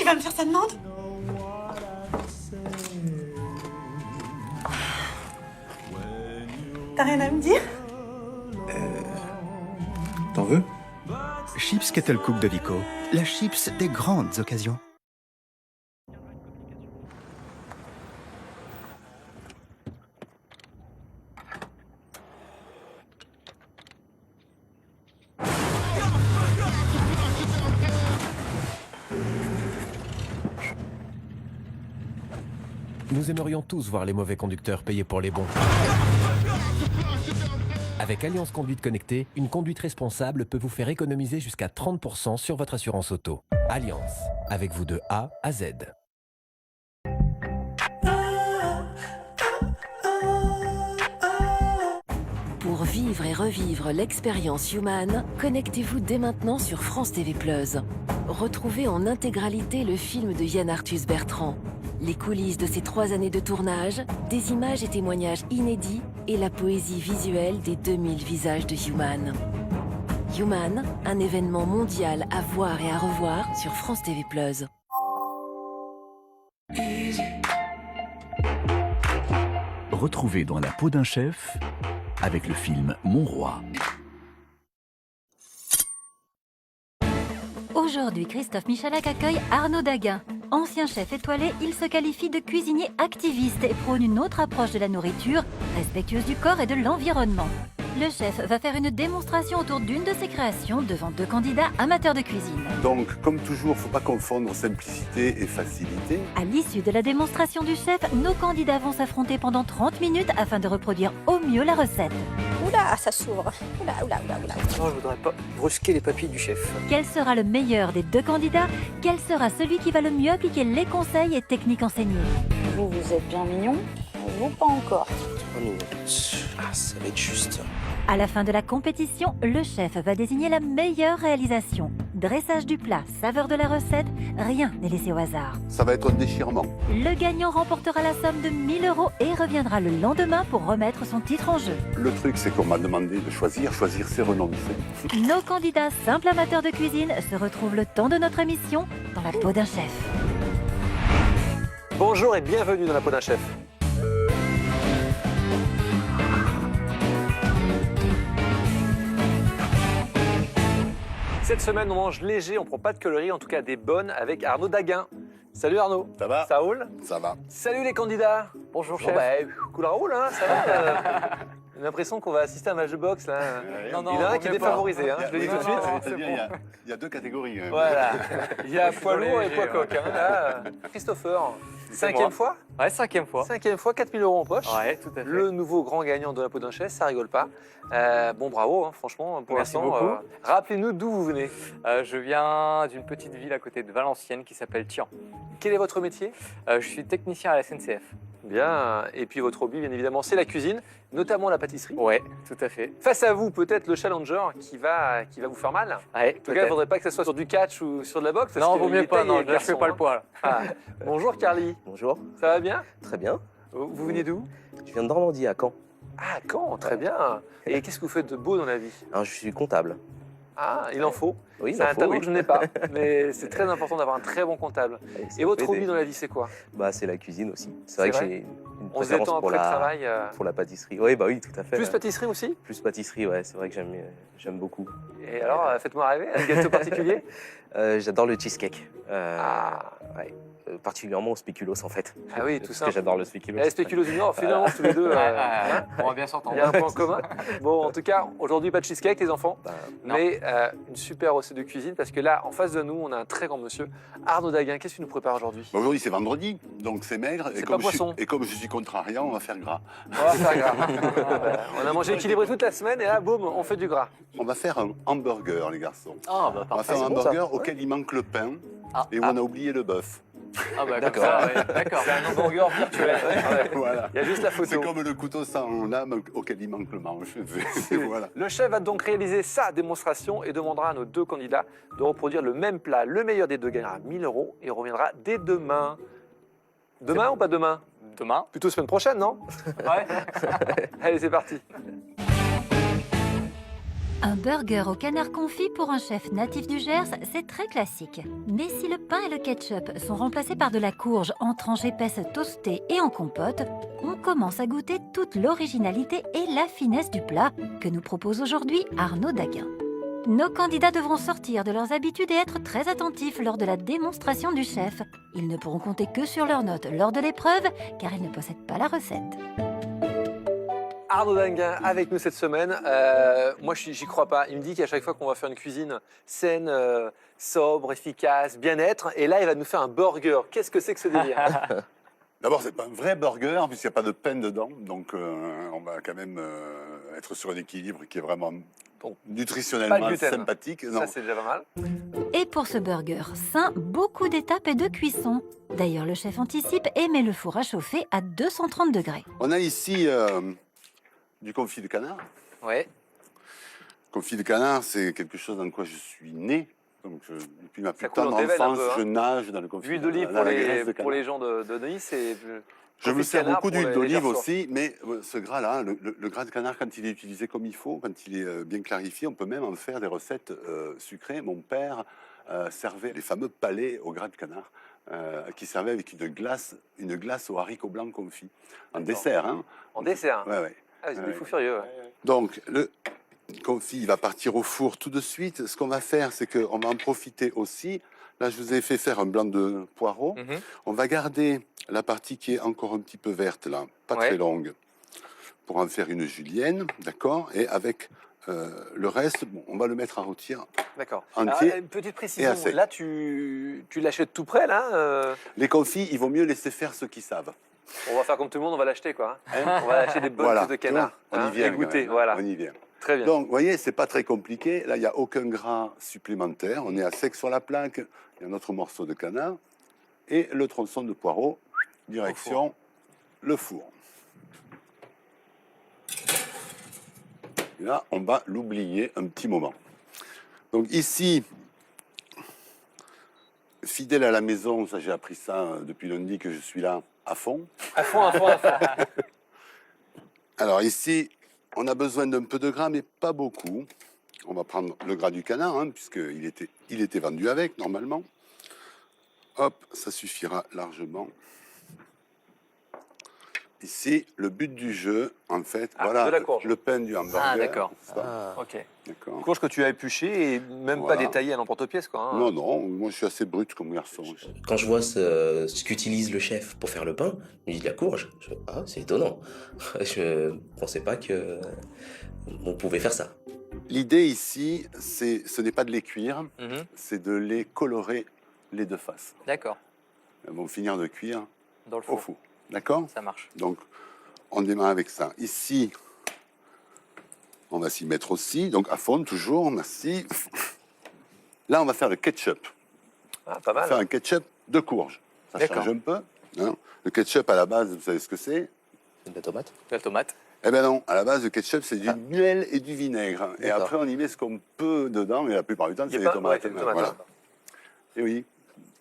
va me faire sa demande? T'as rien à me dire? T'en veux? Chips Kettle Cook de Vico, la chips des grandes occasions. Nous aimerions tous voir les mauvais conducteurs payer pour les bons. Avec Alliance Conduite Connectée, une conduite responsable peut vous faire économiser jusqu'à 30% sur votre assurance auto. Alliance, avec vous de A à Z. Pour vivre et revivre l'expérience Human, connectez-vous dès maintenant sur France TV+. Retrouvez en intégralité le film de Yann Arthus Bertrand, les coulisses de ses 3 années de tournage, des images et témoignages inédits et la poésie visuelle des 2000 visages de Human. Human, un événement mondial à voir et à revoir sur France TV+. Retrouvez dans la peau d'un chef avec le film Mon Roi. Aujourd'hui, Christophe Michalak accueille Arnaud Daguin. Ancien chef étoilé, il se qualifie de cuisinier activiste et prône une autre approche de la nourriture, respectueuse du corps et de l'environnement. Le chef va faire une démonstration autour d'une de ses créations devant 2 candidats amateurs de cuisine. Donc, comme toujours, faut pas confondre simplicité et facilité. À l'issue de la démonstration du chef, nos candidats vont s'affronter pendant 30 minutes afin de reproduire au mieux la recette. Oula, ça s'ouvre. Oula. Non, je voudrais pas brusquer les papilles du chef. Quel sera le meilleur des 2 candidats? Quel sera celui qui va le mieux appliquer les conseils et techniques enseignés? Vous êtes bien mignon, vous pas encore. Ah, ça va être juste. À la fin de la compétition, le chef va désigner la meilleure réalisation. Dressage du plat, saveur de la recette, rien n'est laissé au hasard. Ça va être un déchirement. Le gagnant remportera la somme de 1 000 € et reviendra le lendemain pour remettre son titre en jeu. Le truc, c'est qu'on m'a demandé de choisir, c'est renoncer. Nos candidats simples amateurs de cuisine se retrouvent le temps de notre émission dans la peau d'un chef. Bonjour et bienvenue dans la peau d'un chef. Cette semaine, on mange léger, on prend pas de calories, en tout cas des bonnes, avec Arnaud Daguin. Salut Arnaud. Ça va? Ça roule? Ça va. Salut les candidats. Bonjour chef. Cool roule, hein, ça va. J'ai l'impression qu'on va assister à un match de boxe là. Non, il y en a un qui est défavorisé, hein, je le dis tout de suite. C'est-à-dire, il y a 2 catégories. Voilà. Il y a poids lourd et léger, poids coq. Hein. Là, Christopher, C'est 5e moi. fois? Ouais, 5e fois. 5e fois, 4 000 € en poche. Ouais, tout à fait. Le nouveau grand gagnant de la peau d'un chef, ça rigole pas. Bon, bravo, hein, franchement, pour Merci l'instant. beaucoup. Rappelez-nous d'où vous venez. Je viens d'une petite ville à côté de Valenciennes qui s'appelle Tian. Quel est votre métier? Je suis technicien à la SNCF. Bien. Et puis votre hobby, bien évidemment, c'est la cuisine, notamment la pâtisserie. Ouais, tout à fait. Face à vous, peut-être le challenger qui va vous faire mal. Ouais, En tout cas, il ne faudrait pas que ce soit sur du catch ou sur de la boxe. parce Non, que vaut il mieux est pas, taillé, non, le là, je fais garçon, pas le hein. poids. Là. Ah. Bonjour Carly, Bonjour, ça va bien? très bien. Vous venez d'où? Je viens de Normandie, à Caen. Ah, Caen, très bien. Et qu'est-ce que vous faites de beau dans la vie? Alors, je suis comptable. Ah, il en faut. Oui, C'est un faut, talent oui. que je n'ai pas, mais c'est très important d'avoir un très bon comptable. Ça Et votre peut aider. hobby dans la vie, c'est quoi? Bah, c'est la cuisine aussi. C'est C'est vrai que vrai j'ai une On se préférence détend pour après le la, travail. pour la pâtisserie. Oui, bah oui, tout à fait. Plus ouais. pâtisserie aussi? Plus pâtisserie, ouais, c'est vrai que j'aime beaucoup. Et alors, faites-moi rêver, un gâteau particulier? J'adore le cheesecake. Ah. Ouais. Particulièrement au spéculoos, en fait. Ah oui, tout Parce ça. que j'adore le spéculoos. Les spéculoos juniors, finalement, tous les deux. hein, On va bien s'entendre. il y a un point commun. Bon, en tout cas, aujourd'hui, pas de cheesecake, les enfants, Bah, mais une super recette de cuisine, parce que là, en face de nous, on a un très grand monsieur, Arnaud Daguin. Qu'est-ce qu'il nous prépare aujourd'hui? Bah, aujourd'hui, c'est vendredi, donc c'est maigre. C'est pas poisson. Et comme je suis contrariant, on va faire gras. On va faire gras. On a mangé équilibré toute la semaine, et là, boum, on fait du gras. On va faire un hamburger, les garçons. Ah, bah On va parfait. faire un c'est bon, ça. hamburger auquel il manque le pain Ah. et où on a oublié le bœuf. Ah, bah D'accord. comme ça, ouais, d'accord. C'est un hamburger virtuel. Ouais. Voilà. Il y a juste la C'est photo. comme le couteau sans lame auquel il manque le manche. Voilà. Le chef va donc réaliser sa démonstration et demandera à nos 2 candidats de reproduire le même plat. Le meilleur des 2 gagnera 1 000 € et reviendra dès demain. Demain ou pas demain? Demain. Plutôt semaine prochaine, non? Ouais. Allez, c'est parti. Un burger au canard confit pour un chef natif du Gers, c'est très classique. Mais si le pain et le ketchup sont remplacés par de la courge en tranches épaisses toastées et en compote, on commence à goûter toute l'originalité et la finesse du plat que nous propose aujourd'hui Arnaud Daguin. Nos candidats devront sortir de leurs habitudes et être très attentifs lors de la démonstration du chef. Ils ne pourront compter que sur leurs notes lors de l'épreuve, car ils ne possèdent pas la recette. Arnaud Daguin avec nous cette semaine. Moi, j'y crois pas. Il me dit qu'à chaque fois qu'on va faire une cuisine saine, sobre, efficace, bien-être, et là, il va nous faire un burger. Qu'est-ce que c'est que ce délire? D'abord, c'est pas un vrai burger puisqu'il n'y a pas de pain dedans. Donc, on va quand même être sur un équilibre qui est vraiment Pas de nutritionnellement gluten. sympathique. Non. Ça, c'est déjà pas mal. Et pour ce burger sain, beaucoup d'étapes et de cuisson. D'ailleurs, le chef anticipe et met le four à chauffer à 230 degrés. On a ici du confit de canard. Ouais. Confit de canard, c'est quelque chose dans quoi je suis né. Donc, depuis ma plus Ça coule tendre dans tes veines un enfance, peu, hein. je nage dans le confit Huile de d'olive dans pour la graisse de pour canard. les gens de Nice et Je me sers beaucoup d'huile d'olive aussi. aussi, mais ce gras-là, le gras de canard, quand il est utilisé comme il faut, quand il est bien clarifié, on peut même en faire des recettes sucrées. Mon père servait les fameux palais au gras de canard, qui servaient avec une glace aux haricots blancs confits. En dessert, hein. En dessert. Ouais, ouais. Ah, c'est des Ouais. fous furieux. Ouais. Donc, le confit va partir au four tout de suite. Ce qu'on va faire, c'est qu'on va en profiter aussi. Là, je vous ai fait faire un blanc de poireau. Mhm. On va garder la partie qui est encore un petit peu verte, là, pas Ouais. très longue, pour en faire une julienne, d'accord? Et avec le reste, bon, on va le mettre à rôtir. D'accord. Entier Alors, une petite et précision. à sec. Là, tu l'achètes tout prêt, là Les confits, il vaut mieux laisser faire ceux qui savent. On va faire comme tout le monde, on va l'acheter, quoi. Hein? On va acheter des bonnes Voilà, cuisses de canard. tu vois, on y vient et quand goûter, même, hein. voilà. On y vient. Très bien. Donc, vous voyez, c'est pas très compliqué. Là, il n'y a aucun gras supplémentaire. On est à sec sur la plaque. Il y a notre morceau de canard et le tronçon de poireau. Direction le four. Et là, on va l'oublier un petit moment. Donc ici, fidèle à la maison, ça j'ai appris ça depuis lundi que je suis là à fond. À fond, à fond, à fond. Alors ici, on a besoin d'un peu de gras, mais pas beaucoup. On va prendre le gras du canard, hein, puisqu'il était vendu avec, normalement. Hop, ça suffira largement. Ici, le but du jeu, en fait, Ah, voilà, de la courge. le pain du hamburger. Ah, d'accord. Ça, Ok. d'accord. Courge que tu as épluchée et même Voilà. pas détaillée à l'emporte-pièce, quoi. hein. Non, non, moi je suis assez brut comme garçon. Quand je vois ce qu'utilise le chef pour faire le pain, je me dis de la courge. Ah, c'est étonnant. Je pensais pas que on pouvait faire ça. L'idée ici, ce n'est pas de les cuire, Mhm. c'est de les colorer les deux faces. D'accord. Elles vont finir de cuire Dans le au four. four. D'accord? Ça marche. Donc, on démarre avec ça. Ici, on va s'y mettre aussi. Donc, à fond, toujours, merci. Là, on va faire le ketchup. Ah, pas On va mal. faire un ketchup de courge. Ça D'accord. change un peu. Hein. Le ketchup, à la base, vous savez ce que c'est? C'est de la tomate. La tomate. Eh bien non, à la base, le ketchup, c'est du Ah. miel et du vinaigre. Et D'accord. après, on y met ce qu'on peut dedans, mais la plupart du temps, Il y c'est a des pas- tomates. ouais, c'est des tomates, Voilà. ouais. Et oui,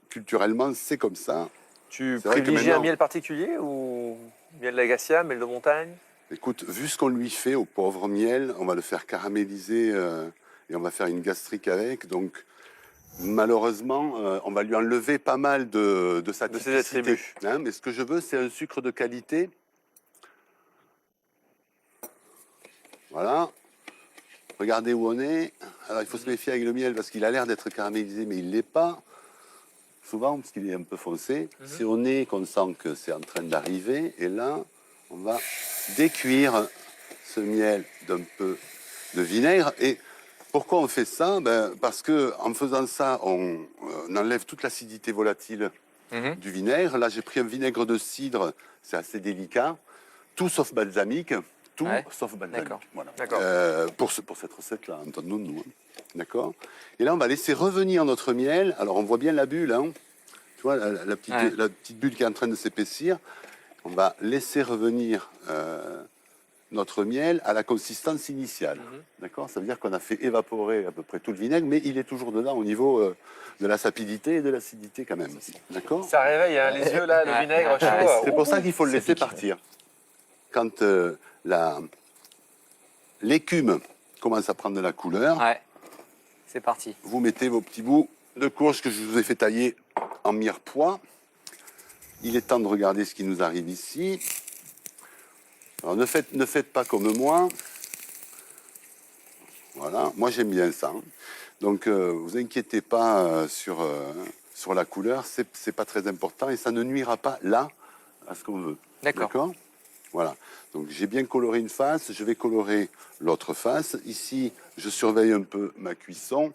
culturellement, c'est comme ça. Tu C'est vrai que privilégies un maintenant- miel particulier ou miel d'Agacia, miel de montagne? Écoute, vu ce qu'on lui fait au pauvre miel, on va le faire caraméliser et on va faire une gastrique avec. Donc, malheureusement, on va lui enlever pas mal de sa De ses typicité, attributs. hein. Mais ce que je veux, c'est un sucre de qualité. Voilà. Regardez où on est. Alors, il faut se méfier avec le miel parce qu'il a l'air d'être caramélisé, mais il ne l'est pas. Souvent, parce qu'il est un peu foncé. C'est au nez qu'on sent que c'est en train d'arriver. Et là, on va décuire ce miel d'un peu de vinaigre. Et pourquoi on fait ça? Parce que en faisant ça, on enlève toute l'acidité volatile Mhm. du vinaigre. Là, j'ai pris un vinaigre de cidre, c'est assez délicat. Tout sauf balsamique. Tout Ouais. sauf balsamique. D'accord. Voilà. D'accord. Pour cette recette-là, entendons-nous. Hein. D'accord. Et là, on va laisser revenir notre miel. Alors, on voit bien la bulle. Hein. Tu vois, la petite, Ouais. la petite bulle qui est en train de s'épaissir. On va laisser revenir notre miel à la consistance initiale. Mhm. D'accord. Ça veut dire qu'on a fait évaporer à peu près tout le vinaigre, mais il est toujours dedans au niveau de la sapidité et de l'acidité quand même. D'accord. Ça réveille hein, les yeux, là, le Ouais. vinaigre Ouais. chaud. C'est pour ça qu'il faut le laisser pique. partir. Quand l'écume commence à prendre de la couleur. Ouais, c'est parti. Vous mettez vos petits bouts de courge que je vous ai fait tailler en mirepoix. Il est temps de regarder ce qui nous arrive ici. Alors ne faites pas comme moi. Voilà, moi j'aime bien ça. Donc vous inquiétez pas sur la couleur, c'est pas très important et ça ne nuira pas là à ce qu'on veut. D'accord. Voilà. Donc j'ai bien coloré une face, je vais colorer l'autre face. Ici, je surveille un peu ma cuisson.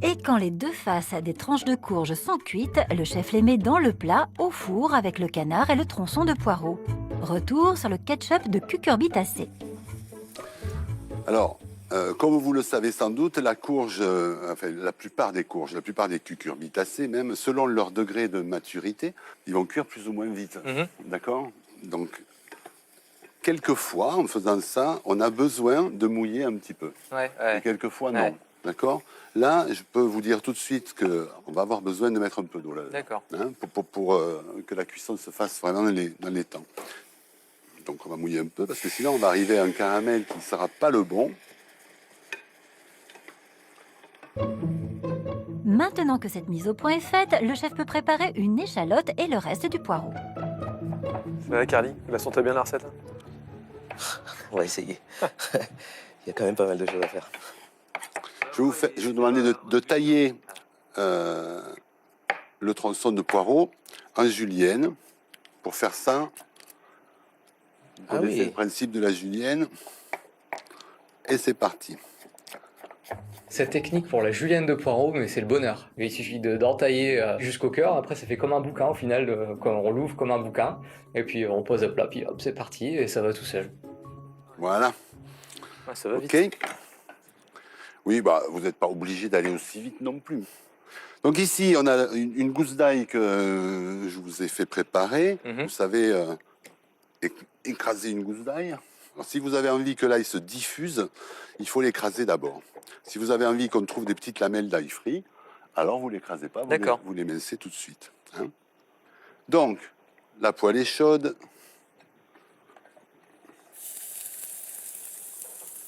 Et quand les deux faces des tranches de courge sont cuites, le chef les met dans le plat au four avec le canard et le tronçon de poireau. Retour sur le ketchup de cucurbitacée. Alors, comme vous le savez sans doute, la courge, enfin la plupart des courges, la plupart des cucurbitacées même, selon leur degré de maturité, ils vont cuire plus ou moins vite. D'accord? Donc, quelquefois, en faisant ça, on a besoin de mouiller un petit peu. Et quelquefois, non. Ouais. D'accord? Là, je peux vous dire tout de suite qu'on va avoir besoin de mettre un peu d'eau là. D'accord. Hein, pour que la cuisson se fasse vraiment dans les temps. Donc, on va mouiller un peu parce que sinon, on va arriver à un caramel qui ne sera pas le bon. Maintenant que cette mise au point est faite, le chef peut préparer une échalote et le reste du poireau. Ça va, Carly? Il va sentir bien la recette? On va essayer. Il y a quand même pas mal de choses à faire. Je vais vous demander de tailler le tronçon de poireau en julienne. Pour faire ça, vous connaissez le principe de la julienne. Et c'est parti. Cette technique pour la julienne de poireau, mais c'est le bonheur. Il suffit d'entailler jusqu'au cœur. Après, ça fait comme un bouquin au final, quand on l'ouvre comme un bouquin. Et puis on pose à plat, puis hop, c'est parti, et ça va tout seul. Voilà. Ouais, ça va vite. OK. Oui, bah, vous n'êtes pas obligé d'aller aussi vite non plus. Donc ici, on a une gousse d'ail que je vous ai fait préparer. Vous savez écraser une gousse d'ail. Alors, si vous avez envie que l'ail se diffuse, il faut l'écraser d'abord. Si vous avez envie qu'on trouve des petites lamelles d'ail frit, alors vous ne l'écrasez pas, vous les mincez tout de suite. Hein. Donc, la poêle est chaude.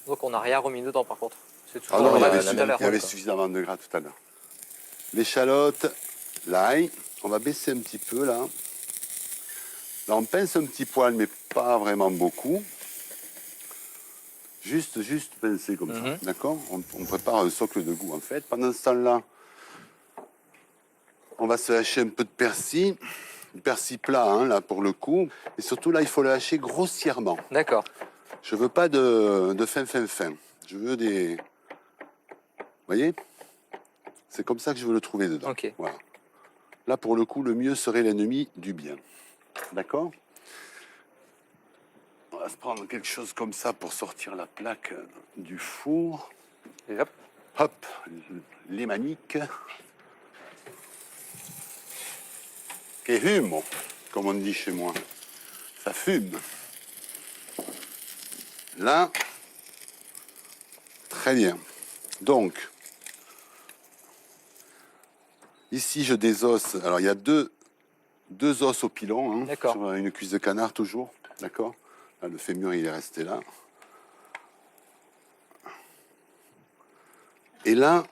Donc on n'a rien remis dedans par contre. C'est tout Ah non, il y tout à avait suffisamment de gras tout à l'heure. L'échalote, l'ail, on va baisser un petit peu là. Là, on pince un petit poil, mais pas vraiment beaucoup. Juste pincer comme ça, d'accord? On prépare un socle de goût en fait. Pendant ce temps-là, on va se hacher un peu de persil. Du persil plat, hein, là, pour le coup. Et surtout, là, il faut le hacher grossièrement. D'accord. Je veux pas de fin. Je veux des... Vous voyez? C'est comme ça que je veux le trouver dedans. Ok. Voilà. Là, pour le coup, le mieux serait l'ennemi du bien. D'accord? On va se prendre quelque chose comme ça pour sortir la plaque du four. Et hop. Hop, les maniques. Que fume, comme on dit chez moi. Ça fume. Là, très bien. Donc, ici, je désosse. Alors, il y a deux os au pilon, hein, sur une cuisse de canard toujours. D'accord? Là, le fémur, il est resté là. Et là,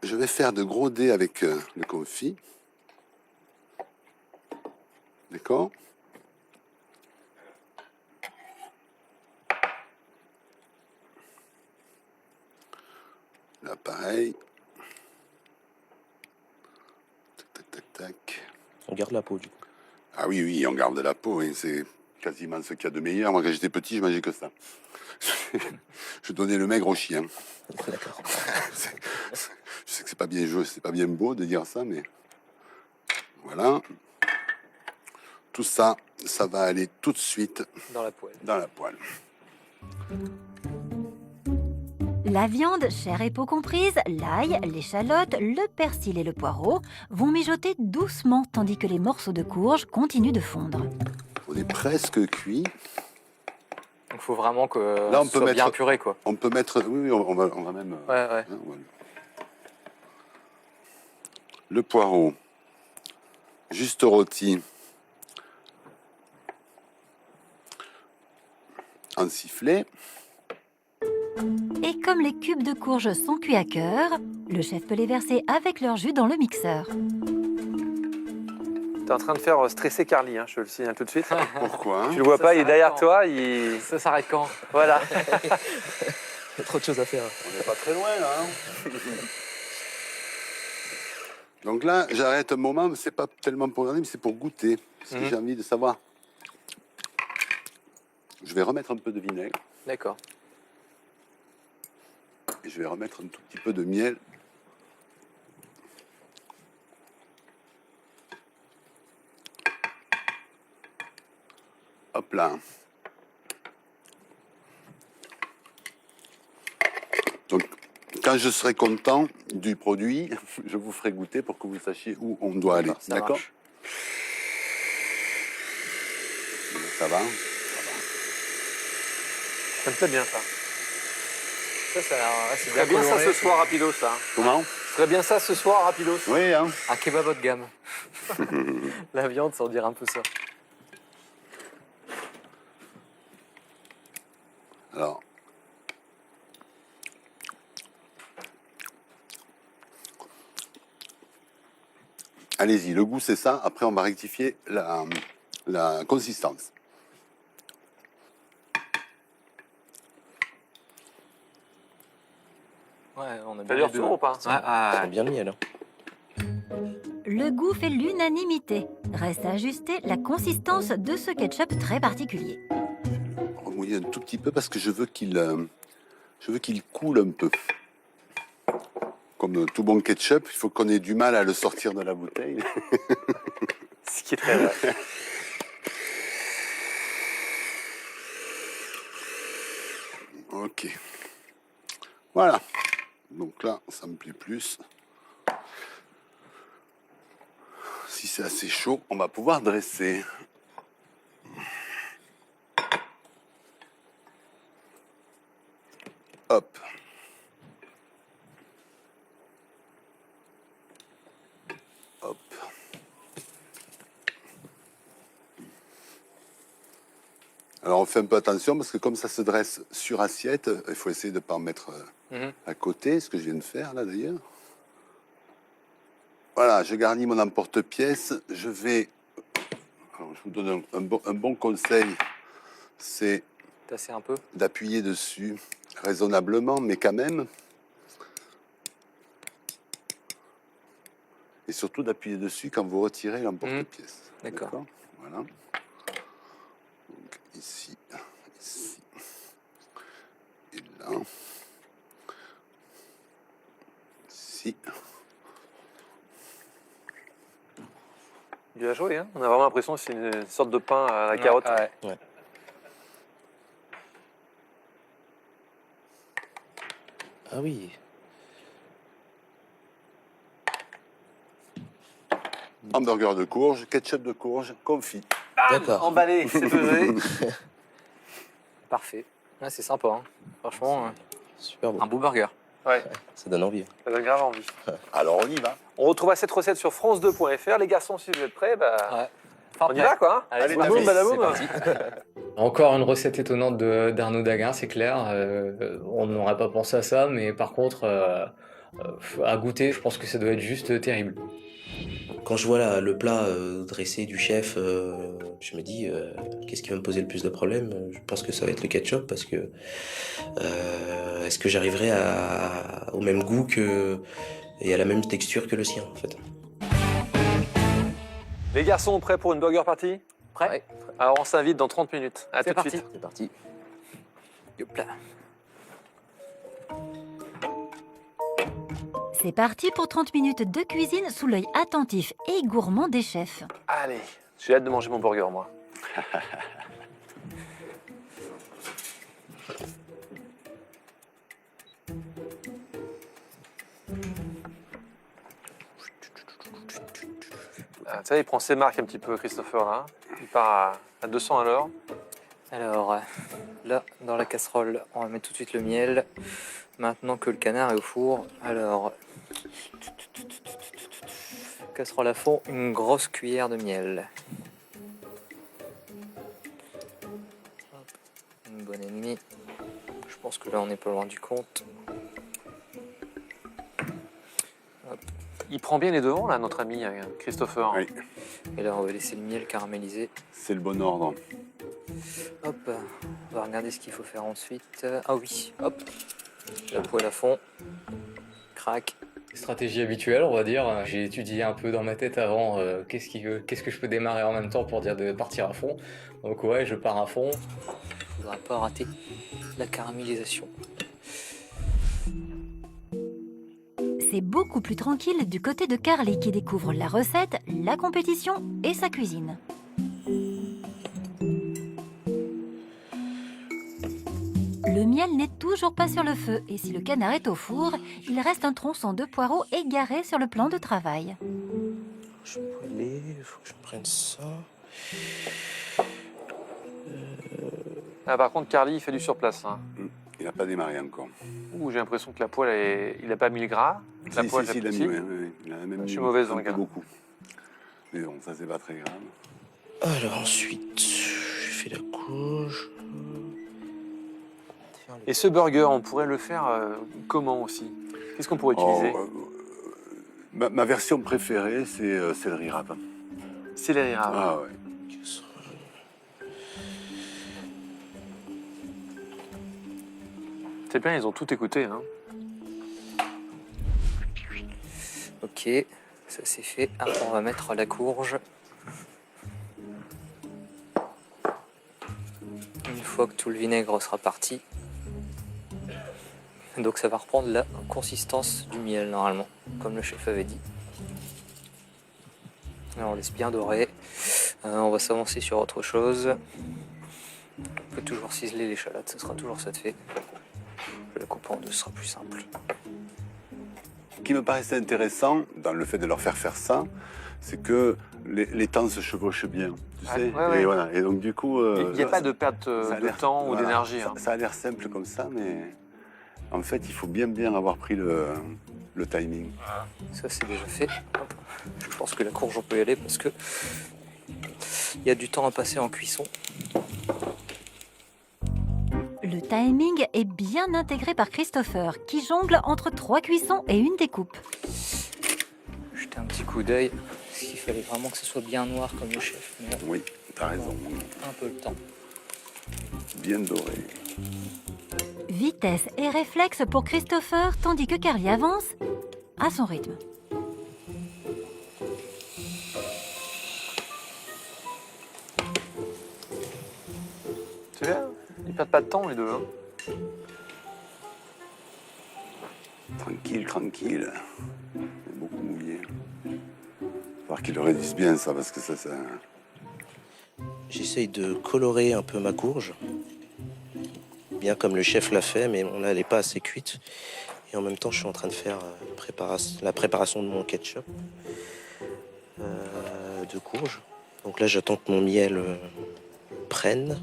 je vais faire de gros dés avec le confit. D'accord? Là, pareil. Tac. On garde la peau, du coup. Ah oui, on garde la peau. Hein, c'est quasiment ce qu'il y a de meilleur. Moi, quand j'étais petit, je mangeais que ça. Je donnais le maigre au chien. D'accord. Je sais que c'est pas bien beau de dire ça, mais voilà. Tout ça, ça va aller tout de suite dans la poêle. Dans la poêle. La viande, chair et peau comprise, l'ail, l'échalote, le persil et le poireau vont mijoter doucement tandis que les morceaux de courge continuent de fondre. On est presque cuit. Donc il faut vraiment que là, on ce peut soit mettre, bien puré, quoi. On peut mettre... Oui, on va même... Ouais. Le poireau, juste rôti, en sifflet. Et comme les cubes de courge sont cuits à cœur, le chef peut les verser avec leur jus dans le mixeur. T'es en train de faire stresser Carly, hein, je te le signale tout de suite. Pourquoi hein? Tu le vois Ça pas, il est derrière s'arrête toi, il... Ça s'arrête quand? Voilà. Il y a trop de choses à faire. On n'est pas très loin là. Hein. Donc là, j'arrête un moment, mais c'est pas tellement pour regarder, mais c'est pour goûter. Parce que j'ai envie de savoir. Je vais remettre un peu de vinaigre D'accord. et je vais remettre un tout petit peu de miel. Hop là. Donc, quand je serai content du produit, je vous ferai goûter pour que vous sachiez où on doit aller. Ça D'accord? marche. Ça va? Ça me plaît bien, ça. Ça, c'est Très bien ça ce soir, rapido, ça. Comment? Très bien ça ce soir, rapido. Oui, hein? Un kebab haut de gamme. La viande, ça en dirait un peu ça. Alors. Allez-y, le goût c'est ça. Après, on va rectifier la consistance. Ouais, on a T'as bien du les deux. retour ou pas? Ça sent bien le miel. Le goût fait l'unanimité. Reste à ajuster la consistance de ce ketchup très particulier. Remouiller un tout petit peu parce que je veux qu'il coule un peu. Comme tout bon ketchup, il faut qu'on ait du mal à le sortir de la bouteille. Ce qui est très vrai. Ok. Voilà. Donc là, ça me plaît plus. Si c'est assez chaud, on va pouvoir dresser. Hop. Hop. Alors on fait un peu attention parce que comme ça se dresse sur assiette, il faut essayer de ne pas en mettre à côté, ce que je viens de faire là d'ailleurs. Voilà, je garnis mon emporte-pièce. Je vais... Alors, je vous donne un bon conseil, c'est Tasser un peu. d'appuyer dessus raisonnablement, mais quand même. Et surtout d'appuyer dessus quand vous retirez l'emporte-pièce. D'accord. Voilà. Donc, ici, ici, et là. Ici. Bien joué, hein. On a vraiment l'impression que c'est une sorte de pain à la carotte. Ouais. Ah oui. Hamburger de courge, ketchup de courge, confit. D'accord. Emballé, c'est pesé. Parfait. Ouais, c'est sympa. Hein. Franchement, Super bon. un beau burger. Ouais, Ça donne envie. ça donne grave envie. Alors on y va. On retrouvera cette recette sur france2.fr. Les garçons, si vous êtes prêts, bah, Ouais. on y va quoi. Hein. Allez, badaboum, badaboum. Encore une recette étonnante d'Arnaud Daguin, c'est clair. On n'aurait pas pensé à ça, mais par contre, à goûter, je pense que ça doit être juste terrible. Quand je vois le plat dressé du chef, je me dis qu'est-ce qui va me poser le plus de problèmes? Je pense que ça va être le ketchup parce que est-ce que j'arriverai au même goût et à la même texture que le sien en fait? Les garçons, prêts pour une burger party? Prêt? Ouais. Alors on s'invite dans 30 minutes. À tout C'est de parti. suite. C'est parti. Hop là. C'est parti pour 30 minutes de cuisine sous l'œil attentif et gourmand des chefs. Allez, j'ai hâte de manger mon burger, moi. Ah, tu sais, il prend ses marques un petit peu, Christopher, là. Il part à 200 à l'heure. Alors, là, dans la casserole, on va mettre tout de suite le miel. Maintenant que le canard est au four, alors... Casserole à fond, une grosse cuillère de miel. Hop, une bonne ennemie. Je pense que là, on n'est pas loin du compte. Hop. Il prend bien les devants, là, notre ami Christopher. Oui, Et là, on va laisser le miel caraméliser. c'est le bon ordre. Hop, on va regarder ce qu'il faut faire ensuite. Ah oui, hop, la poêle à fond, crac. Stratégie habituelle, on va dire. J'ai étudié un peu dans ma tête avant qu'est-ce que je peux démarrer en même temps pour dire de partir à fond. Donc ouais, je pars à fond. Faudra pas rater la caramélisation. C'est beaucoup plus tranquille du côté de Carly qui découvre la recette, la compétition et sa cuisine. Le miel n'est toujours pas sur le feu et si le canard est au four, il reste un tronçon de poireau égaré sur le plan de travail. Je vais brûler, il faut que je prenne ça. Ah, par contre, Carly, il fait du surplace. Hein. Il n'a pas démarré encore. Ouh, j'ai l'impression que la poêle, il n'a pas mis le gras. La poêle, il a mis, oui. Il a même je suis mis mauvaise un dans le peu cas. beaucoup. Mais bon, ça, c'est pas très grave. Alors ensuite, j'ai fait la courge. Et ce burger, on pourrait le faire comment aussi? Qu'est-ce qu'on pourrait utiliser? Ma version préférée, c'est céleri rave. Céleri rave. Ah ouais. C'est bien, ils ont tout écouté. Hein. Ok, ça c'est fait. Après, on va mettre la courge. Une fois que tout le vinaigre sera parti. Donc ça va reprendre la consistance du miel normalement, comme le chef avait dit. Alors on laisse bien dorer. On va s'avancer sur autre chose. On peut toujours ciseler l'échalote, ce sera toujours ça de fait. Je la coupe en deux, ce sera plus simple. Ce qui me paraissait intéressant dans le fait de leur faire ça, c'est que les temps se chevauchent bien. Tu sais ouais. Et, voilà. Et donc du coup... Il n'y a pas de perte de temps ou d'énergie. Hein. Ça a l'air simple comme ça, mais en fait, il faut bien avoir pris le timing. Ça c'est déjà fait. Hop. Je pense que la courge on peut y aller parce que il y a du temps à passer en cuisson. Le timing est bien intégré par Christopher qui jongle entre 3 cuissons et une découpe. Jeter un petit coup d'œil, parce qu'il fallait vraiment que ce soit bien noir comme le chef. Mais Oui, t'as raison. un peu le temps. Bien doré. Vitesse et réflexe pour Christopher tandis que Carly avance à son rythme. C'est bien, ils perdent pas de temps les deux. Hein. Tranquille. C'est beaucoup mouillé. Il va falloir qu'il le réduise bien ça, parce que ça... J'essaye de colorer un peu ma courge. Bien comme le chef l'a fait, mais là, elle n'est pas assez cuite. Et en même temps, je suis en train de faire la préparation de mon ketchup de courge. Donc là, j'attends que mon miel prenne.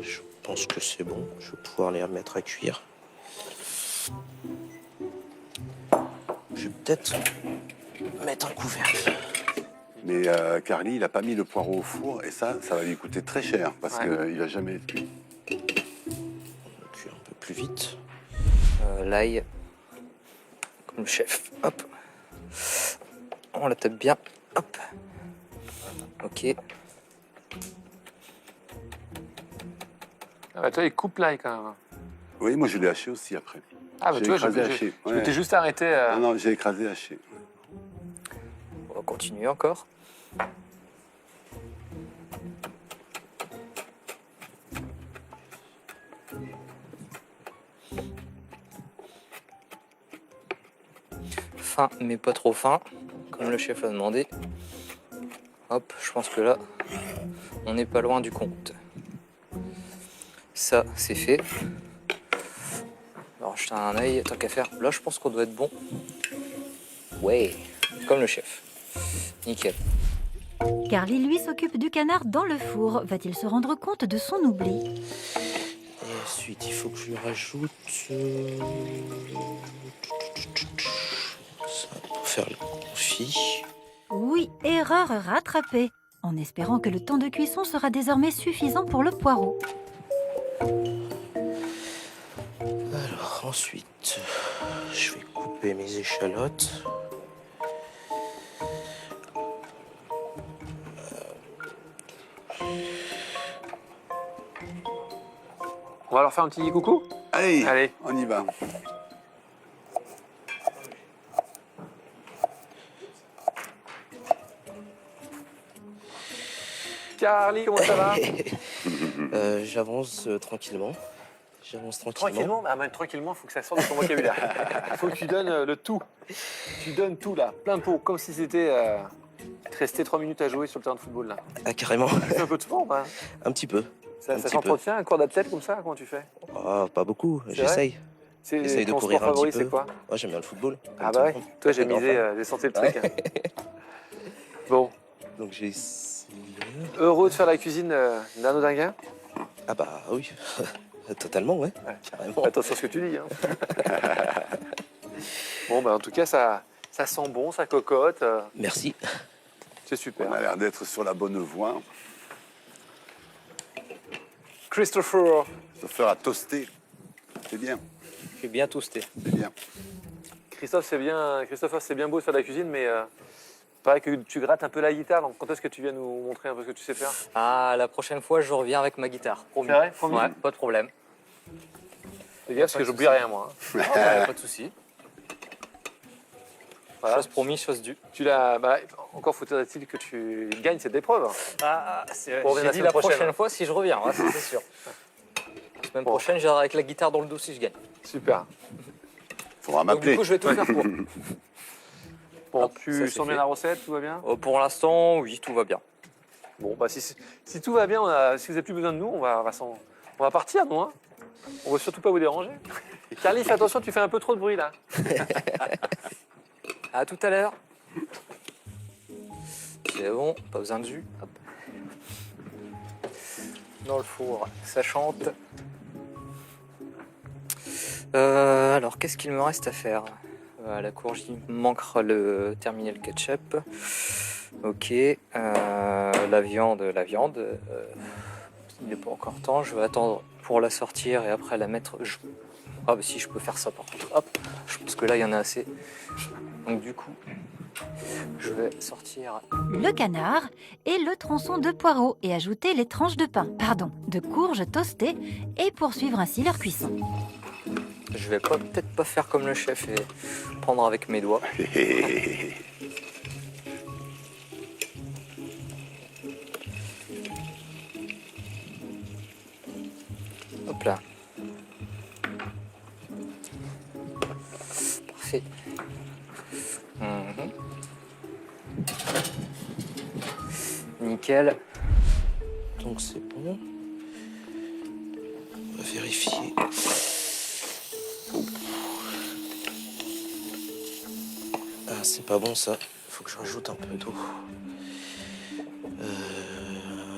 Je pense que c'est bon. Je vais pouvoir les remettre à cuire. Je vais peut-être mettre un couvercle. Mais Carly, il n'a pas mis le poireau au four, et ça va lui coûter très cher, parce qu'il ne va jamais être cuit. On va cuire un peu plus vite. L'ail, comme le chef. Hop. On la tape bien. Hop. Ok. Ah bah toi, il coupe l'ail quand même. Oui, moi je l'ai haché aussi après. Ah bah J'ai tu vois, écrasé haché. je m'étais juste arrêté. Non, j'ai écrasé haché. On va continuer encore. Fin, mais pas trop fin, comme le chef l'a demandé. Hop, je pense que là, on n'est pas loin du compte. Ça, c'est fait. Alors, jeter un œil, tant qu'à faire. Là, je pense qu'on doit être bon. Ouais, comme le chef. Nickel. Carly, lui, s'occupe du canard dans le four. Va-t-il se rendre compte de son oubli? Et ensuite, il faut que je lui rajoute ça pour faire le confit. Oui, erreur rattrapée, en espérant que le temps de cuisson sera désormais suffisant pour le poireau. Ensuite, je vais couper mes échalotes. On va leur faire un petit coucou. Allez, Allez. on y va. Carly, comment ça va? J'avance tranquillement. J'avance Tranquillement, mais tranquillement, il faut que ça sorte de ton vocabulaire. Il faut que tu donnes le tout. Tu donnes tout là, plein pot, comme si c'était resté 3 minutes à jouer sur le terrain de football là. Ah, carrément. Tu fais un peu de sport, hein? Un petit peu. Ça Un petit s'entretient, un corps d'athlète comme ça? Comment tu fais? Ah, pas beaucoup, C'est j'essaye. J'essaye de ton courir sport un favori, petit peu. c'est quoi? Moi, j'aime bien le football. Ah bah ouais, toi j'ai misé, j'ai senti le truc. Hein. Bon, Donc j'ai essayé. heureux de faire la cuisine d'Arnaud Daguin? Ah bah oui, totalement, ouais. Carrément. Attention à ce que tu dis. Hein. Bon, bah en tout cas, ça sent bon, ça cocotte. Merci. C'est super. On a l'air d'être sur la bonne voie. Christopher, Se faire à toaster, c'est bien, Je suis bien toasté. c'est bien. Christopher, c'est bien beau de faire de la cuisine, mais pareil que tu grattes un peu la guitare. Donc quand est-ce que tu viens nous montrer un peu ce que tu sais faire? Ah, la prochaine fois, je reviens avec ma guitare. Promis. C'est vrai, promis. Ouais, pas de problème. Fais gaffe, parce que j'oublie rien, moi. Hein. Pas de souci. Voilà. Chose promise, chose due. Tu l'as. Bah, encore faudrait-il que tu gagnes cette épreuve. Ah, c'est Pour revenir j'ai la dit semaine la prochaine. prochaine fois si je reviens, ouais, ça, c'est sûr. La semaine Bon. prochaine, j'irai avec la guitare dans le dos si je gagne. Super. Faudra Donc, du m'appeler. coup, je vais tout faire pour. Bon, Hop, ça, tu c'est sens bien fait. la recette, tout va bien? Pour l'instant, oui, tout va bien. Bon, bah si tout va bien, si vous n'avez plus besoin de nous, on va partir, nous. Hein. On va surtout pas vous déranger. Carly, fais attention, tu fais un peu trop de bruit là. À tout à l'heure. C'est bon, pas besoin de jus. Hop. Dans le four, ça chante. Alors, qu'est-ce qu'il me reste à faire? À la courge, il me manquera terminer le ketchup. Ok. La viande. Il n'est pas encore temps. Je vais attendre pour la sortir et après la mettre. Ah bah si, je peux faire ça par contre. Hop. Je pense que là, il y en a assez. Donc du coup, je vais sortir. Le canard et le tronçon de poireaux et ajouter les tranches de courge toastées et poursuivre ainsi leur cuisson. Je vais peut-être pas faire comme le chef et prendre avec mes doigts. Hop là. Parfait. Mhm. Nickel. Donc c'est bon. On va vérifier. Ah, c'est pas bon ça. Faut que je rajoute un peu d'eau.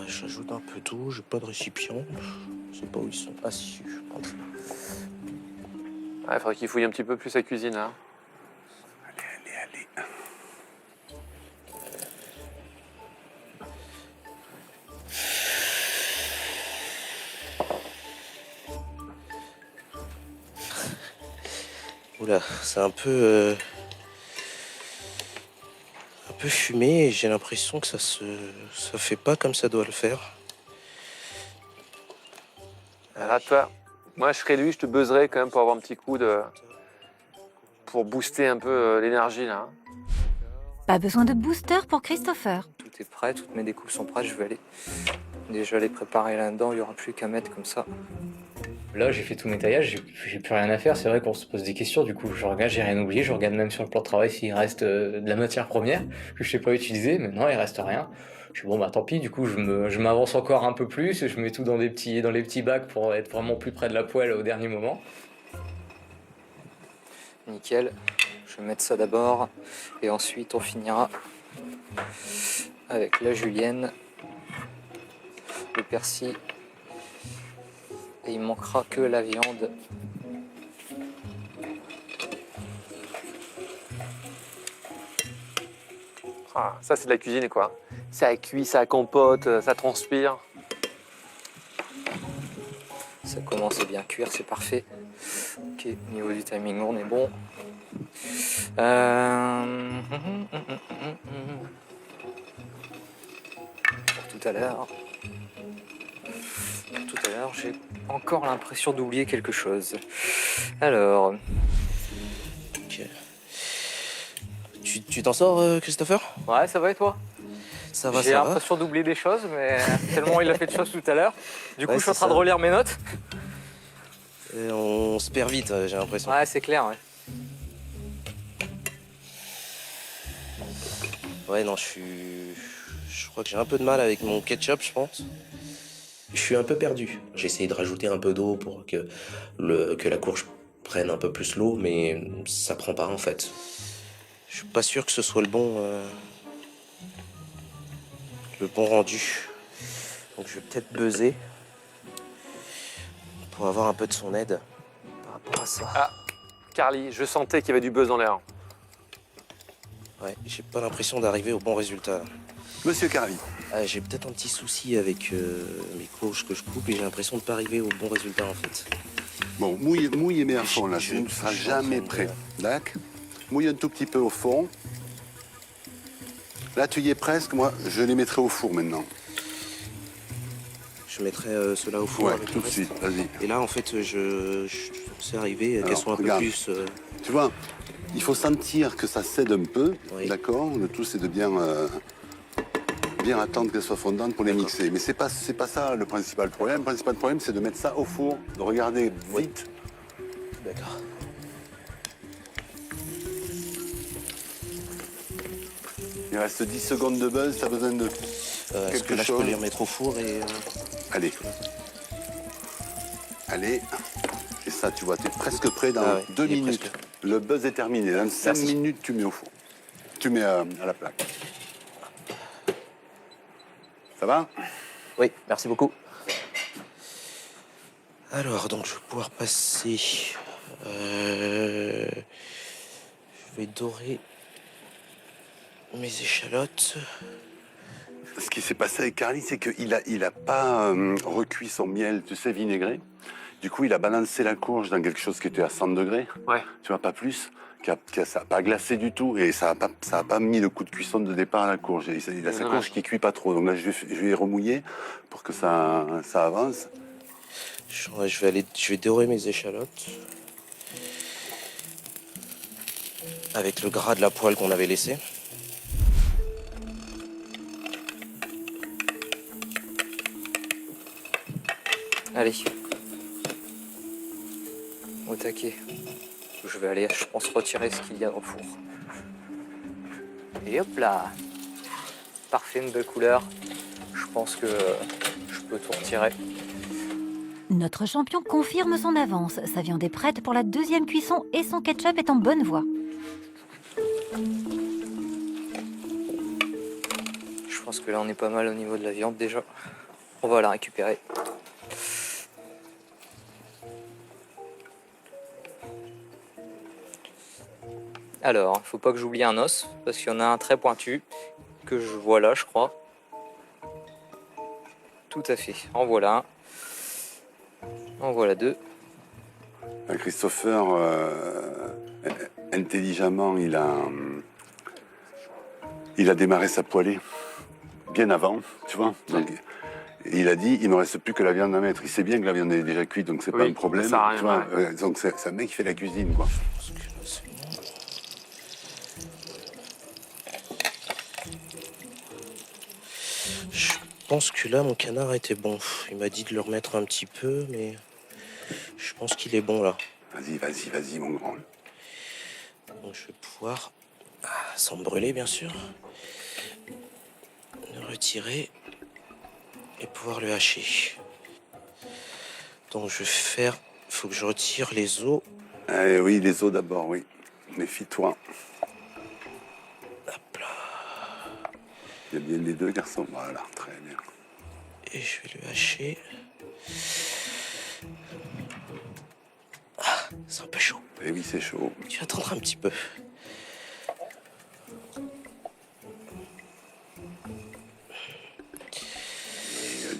Je rajoute un peu d'eau. J'ai pas de récipient. Je sais pas où ils sont. Ah si, je pense. Il faudrait qu'il fouille un petit peu plus la cuisine. Hein. Allez. Oula, c'est un peu fumé et j'ai l'impression que ça fait pas comme ça doit le faire. Alors toi, moi je serais lui, je te buzzerais quand même pour avoir un petit coup pour booster un peu l'énergie là. Hein. Pas besoin de booster pour Christopher. Tout est prêt, toutes mes découpes sont prêtes. Je vais aller déjà les préparer là-dedans. Il n'y aura plus qu'à mettre comme ça. Là, j'ai fait tous mes taillages, j'ai plus rien à faire. C'est vrai qu'on se pose des questions. Du coup, je regarde, j'ai rien oublié. Je regarde même sur le plan de travail s'il reste de la matière première que je sais pas utiliser. Mais non, il reste rien. Je suis bon, bah tant pis. Du coup, je m'avance encore un peu plus. Je mets tout dans les petits bacs pour être vraiment plus près de la poêle au dernier moment. Nickel. Je vais mettre ça d'abord. Et ensuite, on finira avec la julienne, le persil. Et il manquera que la viande. Ah, ça c'est de la cuisine quoi. Ça cuit, ça compote, ça transpire. Ça commence à bien cuire, c'est parfait. Ok, au niveau du timing, on est bon. Pour tout à l'heure. J'ai encore l'impression d'oublier quelque chose. Alors. Ok. Tu t'en sors, Christopher? Ouais, ça va et toi? Ça va, J'ai ça va. l'impression d'oublier des choses, mais tellement il a fait de choses tout à l'heure. Du coup, Ouais, je suis en c'est train de ça. relire mes notes. Et on se perd vite, j'ai l'impression. Ouais, c'est clair, ouais. Ouais, non, je crois que j'ai un peu de mal avec mon ketchup, je pense. Je suis un peu perdu. J'ai essayé de rajouter un peu d'eau pour que la courge prenne un peu plus l'eau, mais ça prend pas en fait. Je suis pas sûr que ce soit le bon rendu. Donc je vais peut-être buzzer pour avoir un peu de son aide par rapport à ça. Ah, Carly, je sentais qu'il y avait du buzz dans l'air. Ouais, j'ai pas l'impression d'arriver au bon résultat. Là. Monsieur Carly. J'ai peut-être un petit souci avec mes courges que je coupe et j'ai l'impression de pas arriver au bon résultat en fait. Bon, mouille bien à fond là, sinon tu seras jamais prêt. D'accord? Mouille un tout petit peu au fond. Là, tu y es presque. Moi, je les mettrai au four maintenant. Je mettrai ceux-là au four. Ouais, avec tout le de reste. suite, vas-y. Et là, en fait, je sais arriver qu'elles Alors, soient un regarde. peu plus. Tu vois, il faut sentir que ça cède un peu, Oui. d'accord? Le tout, c'est de bien attendre qu'elles soient fondantes pour les mixer. Mais c'est pas ça le principal problème. Le principal problème, c'est de mettre ça au four, de regarder vite. D'accord. Il reste 10 secondes de buzz, t'as besoin de Est-ce que quelque là, je peux chose? les remettre au four et. Allez. Allez. Et ça, tu vois, t'es presque prêt dans Ah ouais, 2 il est minutes. presque. Le buzz est terminé. Dans 5 Merci. minutes, tu mets au four. Tu mets à la plaque. Ça va? Oui, merci beaucoup. Alors, donc, je vais pouvoir passer. Je vais dorer mes échalotes. Ce qui s'est passé avec Carly, c'est qu'il a pas recuit son miel, tu sais, vinaigré. Du coup, il a balancé la courge dans quelque chose qui était à 100 degrés. Ouais. Tu vois, pas plus. Ça n'a pas glacé du tout et ça n'a pas mis le coup de cuisson de départ à la courge. Il a sa courge qui cuit pas trop. Donc là, je vais remouiller pour que ça avance. Je vais dorer mes échalotes. Avec le gras de la poêle qu'on avait laissé. Allez. Au taquet. Je vais aller, je pense, retirer ce qu'il y a au four. Et hop là. Parfait, une belle couleur. Je pense que je peux tout retirer. Notre champion confirme son avance. Sa viande est prête pour la deuxième cuisson et son ketchup est en bonne voie. Je pense que là, on est pas mal au niveau de la viande déjà. On va la récupérer. Alors, il faut pas que j'oublie un os, parce qu'il y en a un très pointu, que je vois là, je crois. Tout à fait, en voilà un. En voilà deux. Christopher, intelligemment, il a démarré sa poêlée bien avant, tu vois. Donc, il a dit, il ne me reste plus que la viande à mettre. Il sait bien que la viande est déjà cuite, donc c'est pas un problème. ça sert à rien, tu vois. ouais. Donc c'est un mec qui fait la cuisine, quoi. Je pense que là, mon canard était bon. Il m'a dit de le remettre un petit peu, mais je pense qu'il est bon là. Vas-y, mon grand. Donc je vais pouvoir, sans me brûler bien sûr, le retirer et pouvoir le hacher. Donc je vais faire, il faut que je retire les os. Eh oui, les os d'abord, oui. Méfie-toi. Hop là. Il y a bien les deux garçons. Voilà, très bien. Et je vais le hacher. C'est un peu chaud. Eh oui, c'est chaud. Tu vas attendre un petit peu.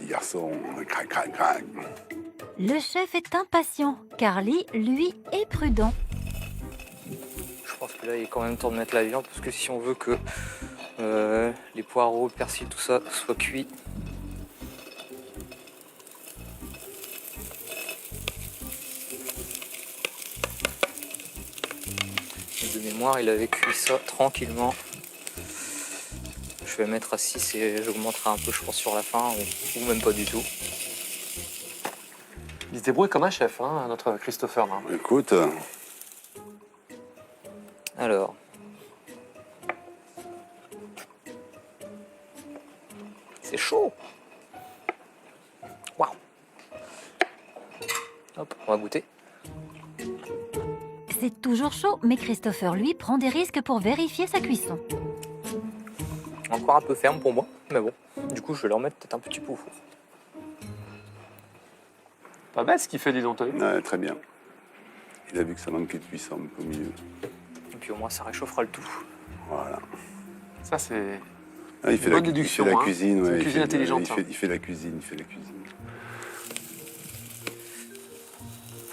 Les garçons, crac. Le chef est impatient. Carly, lui, est prudent. Je pense que là, il est quand même temps de mettre la viande parce que si on veut que les poireaux, le persil, tout ça soit cuit. De mémoire, il avait cuit ça tranquillement. Je vais mettre à 6 et j'augmenterai un peu, je pense, sur la fin ou même pas du tout. Il se débrouille comme un chef, hein, notre Christopher. Là. Écoute, Alors. C'est chaud. Waouh. Hop, on va goûter. C'est toujours chaud, mais Christopher, lui, prend des risques pour vérifier sa cuisson. Encore un peu ferme pour moi, mais bon. Du coup, je vais leur mettre peut-être un petit peu au four. Pas bête ce qu'il fait, dis donc. ouais, très bien. Il a vu que ça manquait de cuisson un peu au milieu. Et puis au moins, ça réchauffera le tout. Voilà. Ça, c'est Ah, il fait bonne la, déduction. il fait la hein. cuisine, C'est ouais, une cuisine intelligente. ça. il fait la cuisine, il fait la cuisine.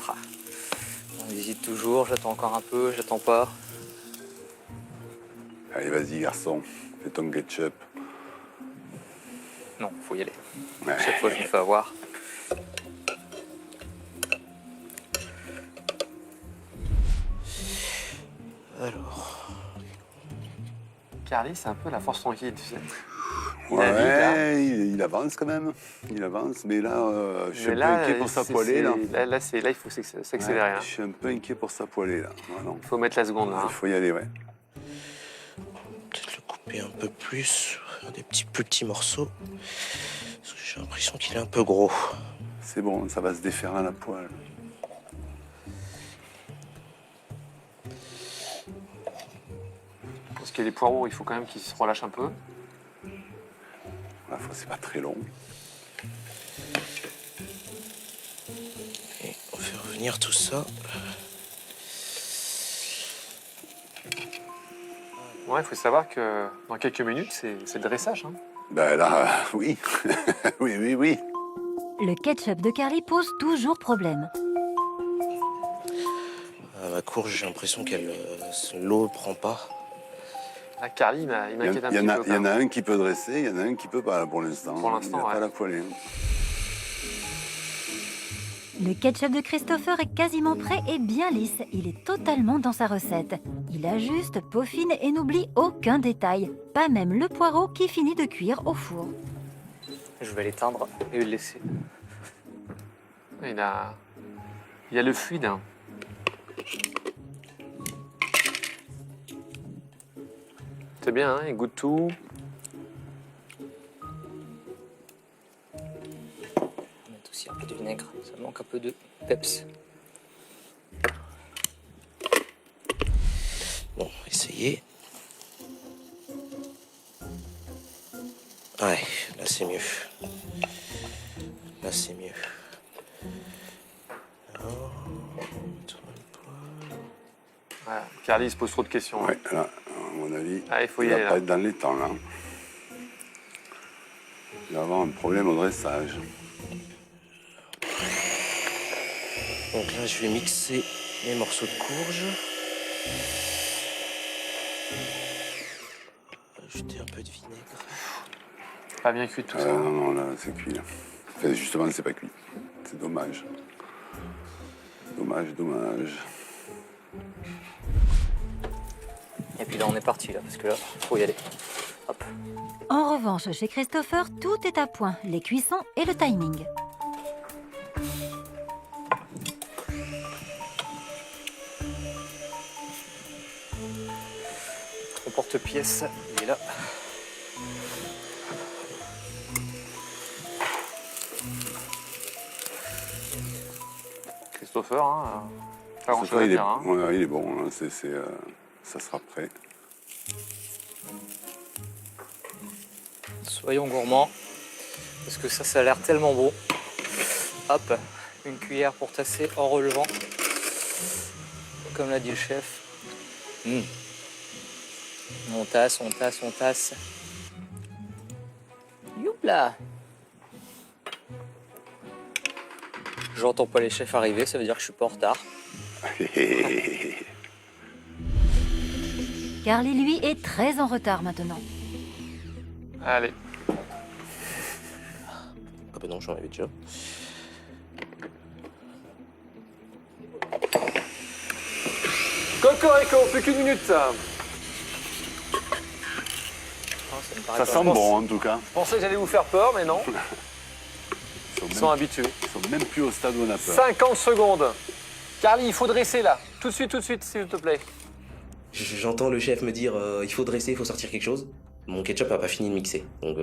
Ah. On hésite toujours, j'attends encore un peu, j'attends pas. Allez, vas-y, garçon, fais ton ketchup. Non, faut y aller. Ouais. Chaque fois, je me fais avoir. Alors. Carly, c'est un peu la force tranquille, tu sais. Ouais, il avance quand même. Il avance, mais là, je suis un peu inquiet pour sa poêlée. Là, là, il faut s'accélérer. Ouais, hein. je suis un peu inquiet pour sa poêlée. Là. Voilà. Il faut mettre la seconde. Là, Il hein. faut y aller, ouais. Peut-être le couper un peu plus, faire des plus petits morceaux. Parce que j'ai l'impression qu'il est un peu gros. C'est bon, ça va se défaire à la poêle. Parce que les poireaux, il faut quand même qu'ils se relâchent un peu. La fois, c'est pas très long. Et on fait revenir tout ça. Ouais, il faut savoir que dans quelques minutes, c'est le dressage. Hein. Ben là, oui. oui. Le ketchup de Carly pose toujours problème. Ma courge, j'ai l'impression qu'elle l'eau prend pas. Là, Carly, il m'inquiète un petit peu. Il y en a un qui peut dresser, il y en a un qui peut pas pour l'instant. Pour l'instant, il n'a ouais. pas la poêlée. Le ketchup de Christopher est quasiment prêt et bien lisse. Il est totalement dans sa recette. Il ajuste, peaufine et n'oublie aucun détail. Pas même le poireau qui finit de cuire au four. Je vais l'éteindre et le laisser. Il y a le fluide. Hein. C'est bien, hein, il goûte tout. On va mettre aussi un peu de vinaigre, ça manque un peu de peps. Bon, essayez. Ouais, là c'est mieux. Là c'est mieux. Alors, tourne le poêle. Ouais, Carly, il se pose trop de questions. Ouais, là, à mon avis, Ah, il faut y va aller, pas là. être dans les temps, là. Il va avoir un problème au dressage. Donc là, je vais mixer les morceaux de courge. Ajouter un peu de vinaigre. Pas bien cuit tout ça. Non, là, c'est cuit. Là. Enfin, justement, c'est pas cuit. C'est dommage. Dommage. Et puis là, on est parti, là, parce que là, faut y aller. Hop. En revanche, chez Christopher, tout est à point. Les cuissons et le timing. Mon porte-pièce, il est là. Christopher, hein, pas grand chose à il, est, dire. Hein. ouais, il est bon. Hein. Ça sera prêt. Soyons gourmands, parce que ça a l'air tellement bon. Hop, une cuillère pour tasser en relevant, comme l'a dit le chef. On tasse. Youpla. J'entends pas les chefs arriver, ça veut dire que je suis pas en retard. Carly, lui, est très en retard maintenant. Allez. Ah bah non, j'en avais déjà. Cocorico, plus qu'une minute. Ça sent bon en tout cas. Je pensais que j'allais vous faire peur, mais non. Ils sont habitués. Ils sont même plus au stade où on a peur. 50 secondes. Carly, il faut dresser là. Tout de suite, s'il te plaît. J'entends le chef me dire il faut dresser, il faut sortir quelque chose. Mon ketchup n'a pas fini de mixer, donc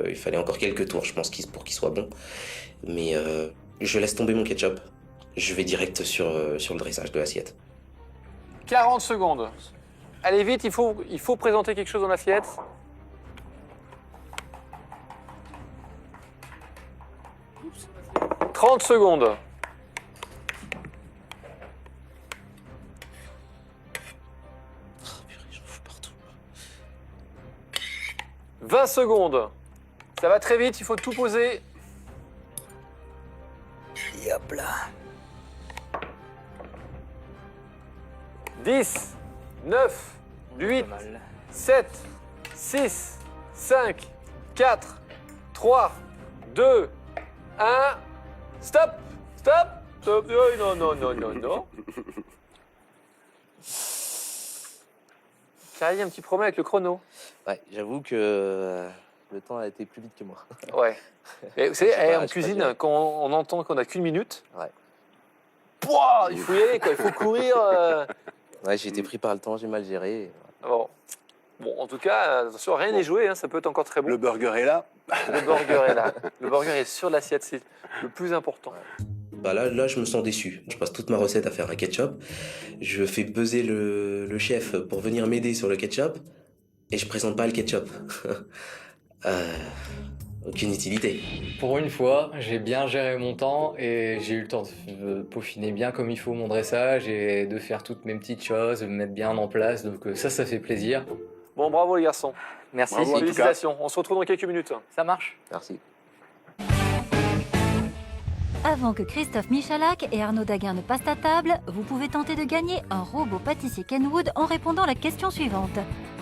il fallait encore quelques tours, je pense, pour qu'il soit bon. Mais je laisse tomber mon ketchup. Je vais direct sur le dressage de l'assiette. 40 secondes. Allez vite, il faut présenter quelque chose dans l'assiette. « 30 secondes. 20 secondes. Ça va très vite, il faut tout poser. Et hop là. 10, 9, 8, 7, 6, 5, 4, 3, 2, 1. Stop! Stop! Stop! Oh, non. Carly, un petit problème avec le chrono. Ouais, j'avoue que le temps a été plus vite que moi. Ouais. Et vous savez, en cuisine, quand on entend qu'on n'a qu'une minute, pouah, il faut y aller, quoi. Il faut courir. Ouais, j'ai été pris par le temps, j'ai mal géré. Bon, en tout cas, attention, rien n'est joué, hein, ça peut être encore très bon. Le burger est là. Le burger est là. Le burger est sur l'assiette, c'est le plus important. Bah là, je me sens déçu. Je passe toute ma recette à faire un ketchup. Je fais buzzer le chef pour venir m'aider sur le ketchup. Et je présente pas le ketchup. Aucune utilité. Pour une fois, j'ai bien géré mon temps et j'ai eu le temps de peaufiner bien comme il faut mon dressage et de faire toutes mes petites choses, de me mettre bien en place. Donc ça fait plaisir. Bon, bravo les garçons. Merci. Bravo, Félicitations. On se retrouve dans quelques minutes. Ça marche. Merci. Avant que Christophe Michalak et Arnaud Daguin ne passent à table, vous pouvez tenter de gagner un robot pâtissier Kenwood en répondant à la question suivante.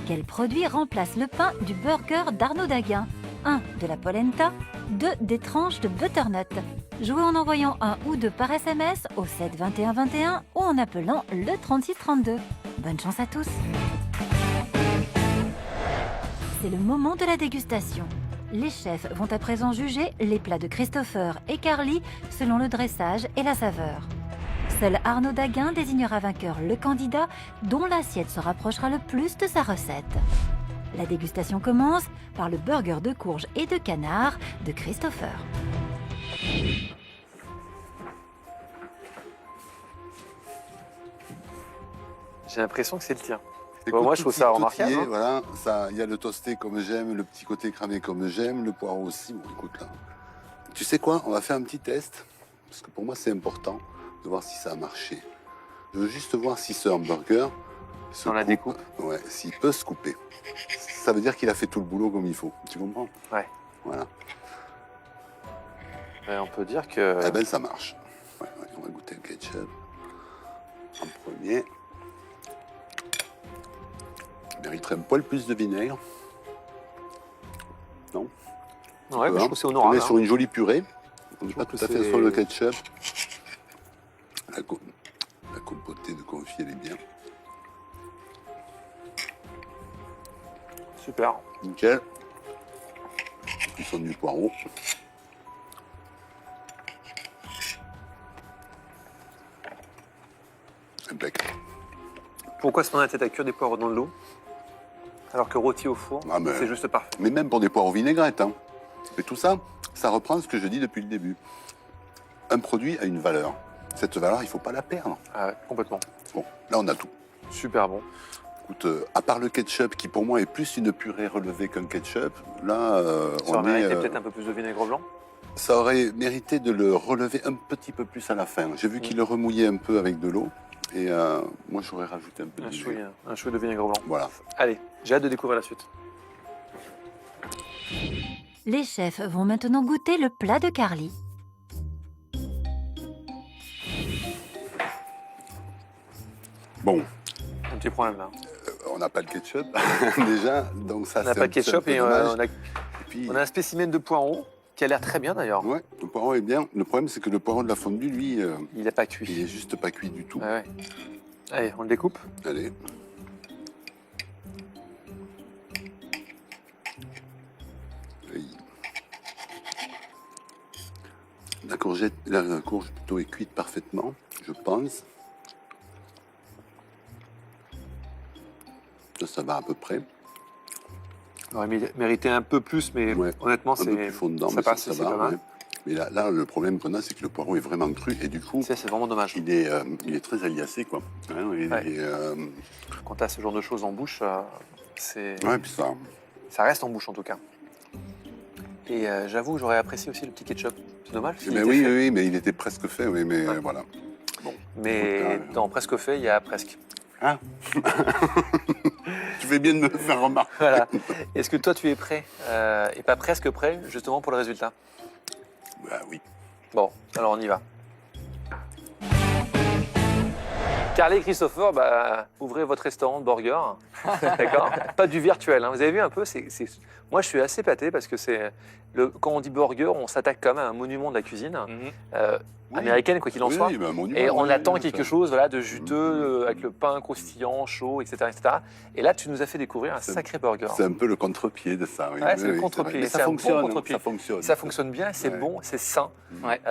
Quel produit remplace le pain du burger d'Arnaud Daguin ? 1. De la polenta, 2. Des tranches de butternut. Jouez en envoyant un ou deux par SMS au 7 21 21 ou en appelant le 36 32. Bonne chance à tous. C'est le moment de la dégustation. Les chefs vont à présent juger les plats de Christopher et Carly selon le dressage et la saveur. Seul Arnaud Daguin désignera vainqueur le candidat dont l'assiette se rapprochera le plus de sa recette. La dégustation commence par le burger de courge et de canard de Christopher. J'ai l'impression que c'est le tien. Écoute, moi, je trouve ça remarquable. Tout y est, voilà, il y a le toasté comme j'aime, le petit côté cramé comme j'aime, le poireau aussi. Bon, écoute là. Tu sais quoi? On va faire un petit test. Parce que pour moi, c'est important de voir si ça a marché. Je veux juste voir si ce hamburger On la découpe. Ouais, s'il peut se couper. Ça veut dire qu'il a fait tout le boulot comme il faut. Tu comprends? Ouais. Voilà. On peut dire que... Eh ben, ça marche. Ouais, on va goûter le ketchup. En premier. Il mériterait un poil plus de vinaigre. Non? Ouais, mais je trouve que c'est On honorable. est sur une jolie purée. On n'est pas tout à fait sur le ketchup. La compotée de confit, elle est bien. Super. Nickel. Ils sont du poireau. Impeccable. Pourquoi se prendre la tête à cuire des poireaux dans de l'eau alors que rôti au four, Ah, mais- c'est juste parfait. Mais même pour des poireaux vinaigrettes. Hein. Et tout ça, ça reprend ce que je dis depuis le début. Un produit a une valeur. Cette valeur, il ne faut pas la perdre. Ah ouais, complètement. Bon, là, on a tout. Super bon. Écoute, à part le ketchup, qui pour moi est plus une purée relevée qu'un ketchup, là, Ça aurait mérité peut-être un peu plus de vinaigre blanc. ça aurait mérité de le relever un petit peu plus à la fin. J'ai vu qu'il le remouillait un peu avec de l'eau. Et moi, j'aurais rajouté un peu de vinaigre. Un chouïa de vinaigre blanc. Voilà. Allez, j'ai hâte de découvrir la suite. Les chefs vont maintenant goûter le plat de Carly. Bon, Un petit problème là. on n'a pas de ketchup déjà, donc ça On n'a c'est pas un de peu ketchup et dommage. on a un spécimen de poireau qui a l'air très bien d'ailleurs. Ouais, le poireau est bien. Le problème, c'est que le poireau de la fondue, lui, Il n'a pas cuit. il est juste pas cuit du tout. Ouais, ouais. Allez, on le découpe. Allez. Oui. La courge plutôt est cuite parfaitement, je pense. Ça va à peu près. On aurait mérité un peu plus, mais Ouais, honnêtement, un peu plus fondant, ça mais passe, ça c'est va. pas mal. Ouais. Mais là, le problème qu'on a, c'est que le poireau est vraiment cru et du coup, Ça, c'est vraiment dommage. il est très aliacé, quoi. Hein, Ouais. Quand tu as ce genre de choses en bouche, ouais, puis ça. ça reste en bouche en tout cas. Et j'avoue, j'aurais apprécié aussi le petit ketchup. C'est dommage. parce qu'il Mais était oui, fait. oui, mais il était presque fait, oui, mais Ouais. voilà. Mais dans presque fait, il y a presque. Hein Tu fais bien de me le faire remarquer. Voilà. Est-ce que toi, tu es prêt et pas presque prêt, justement, pour le résultat? Bah oui. Bon, alors on y va. Carly et Christopher, ouvrez votre restaurant de burger. D'accord? Pas du virtuel. Hein. Vous avez vu un peu, moi, je suis assez pâté parce que quand on dit burger, on s'attaque quand même à un monument de la cuisine. Oui. Américaine, quoi qu'il en Oui, soit. bah, un monument, Et on oui, attend oui, quelque ça. chose voilà, de juteux, avec le pain croustillant, chaud, etc., etc. Et là, tu nous as fait découvrir un sacré burger. C'est un peu le contre-pied de ça. Oui. Ouais, c'est Oui, le oui, contre-pied. vrai. Mais C'est ça un bon fonctionne. contre-pied. Ça fonctionne. Ça fonctionne bien, c'est Ouais. bon, c'est sain. Ouais.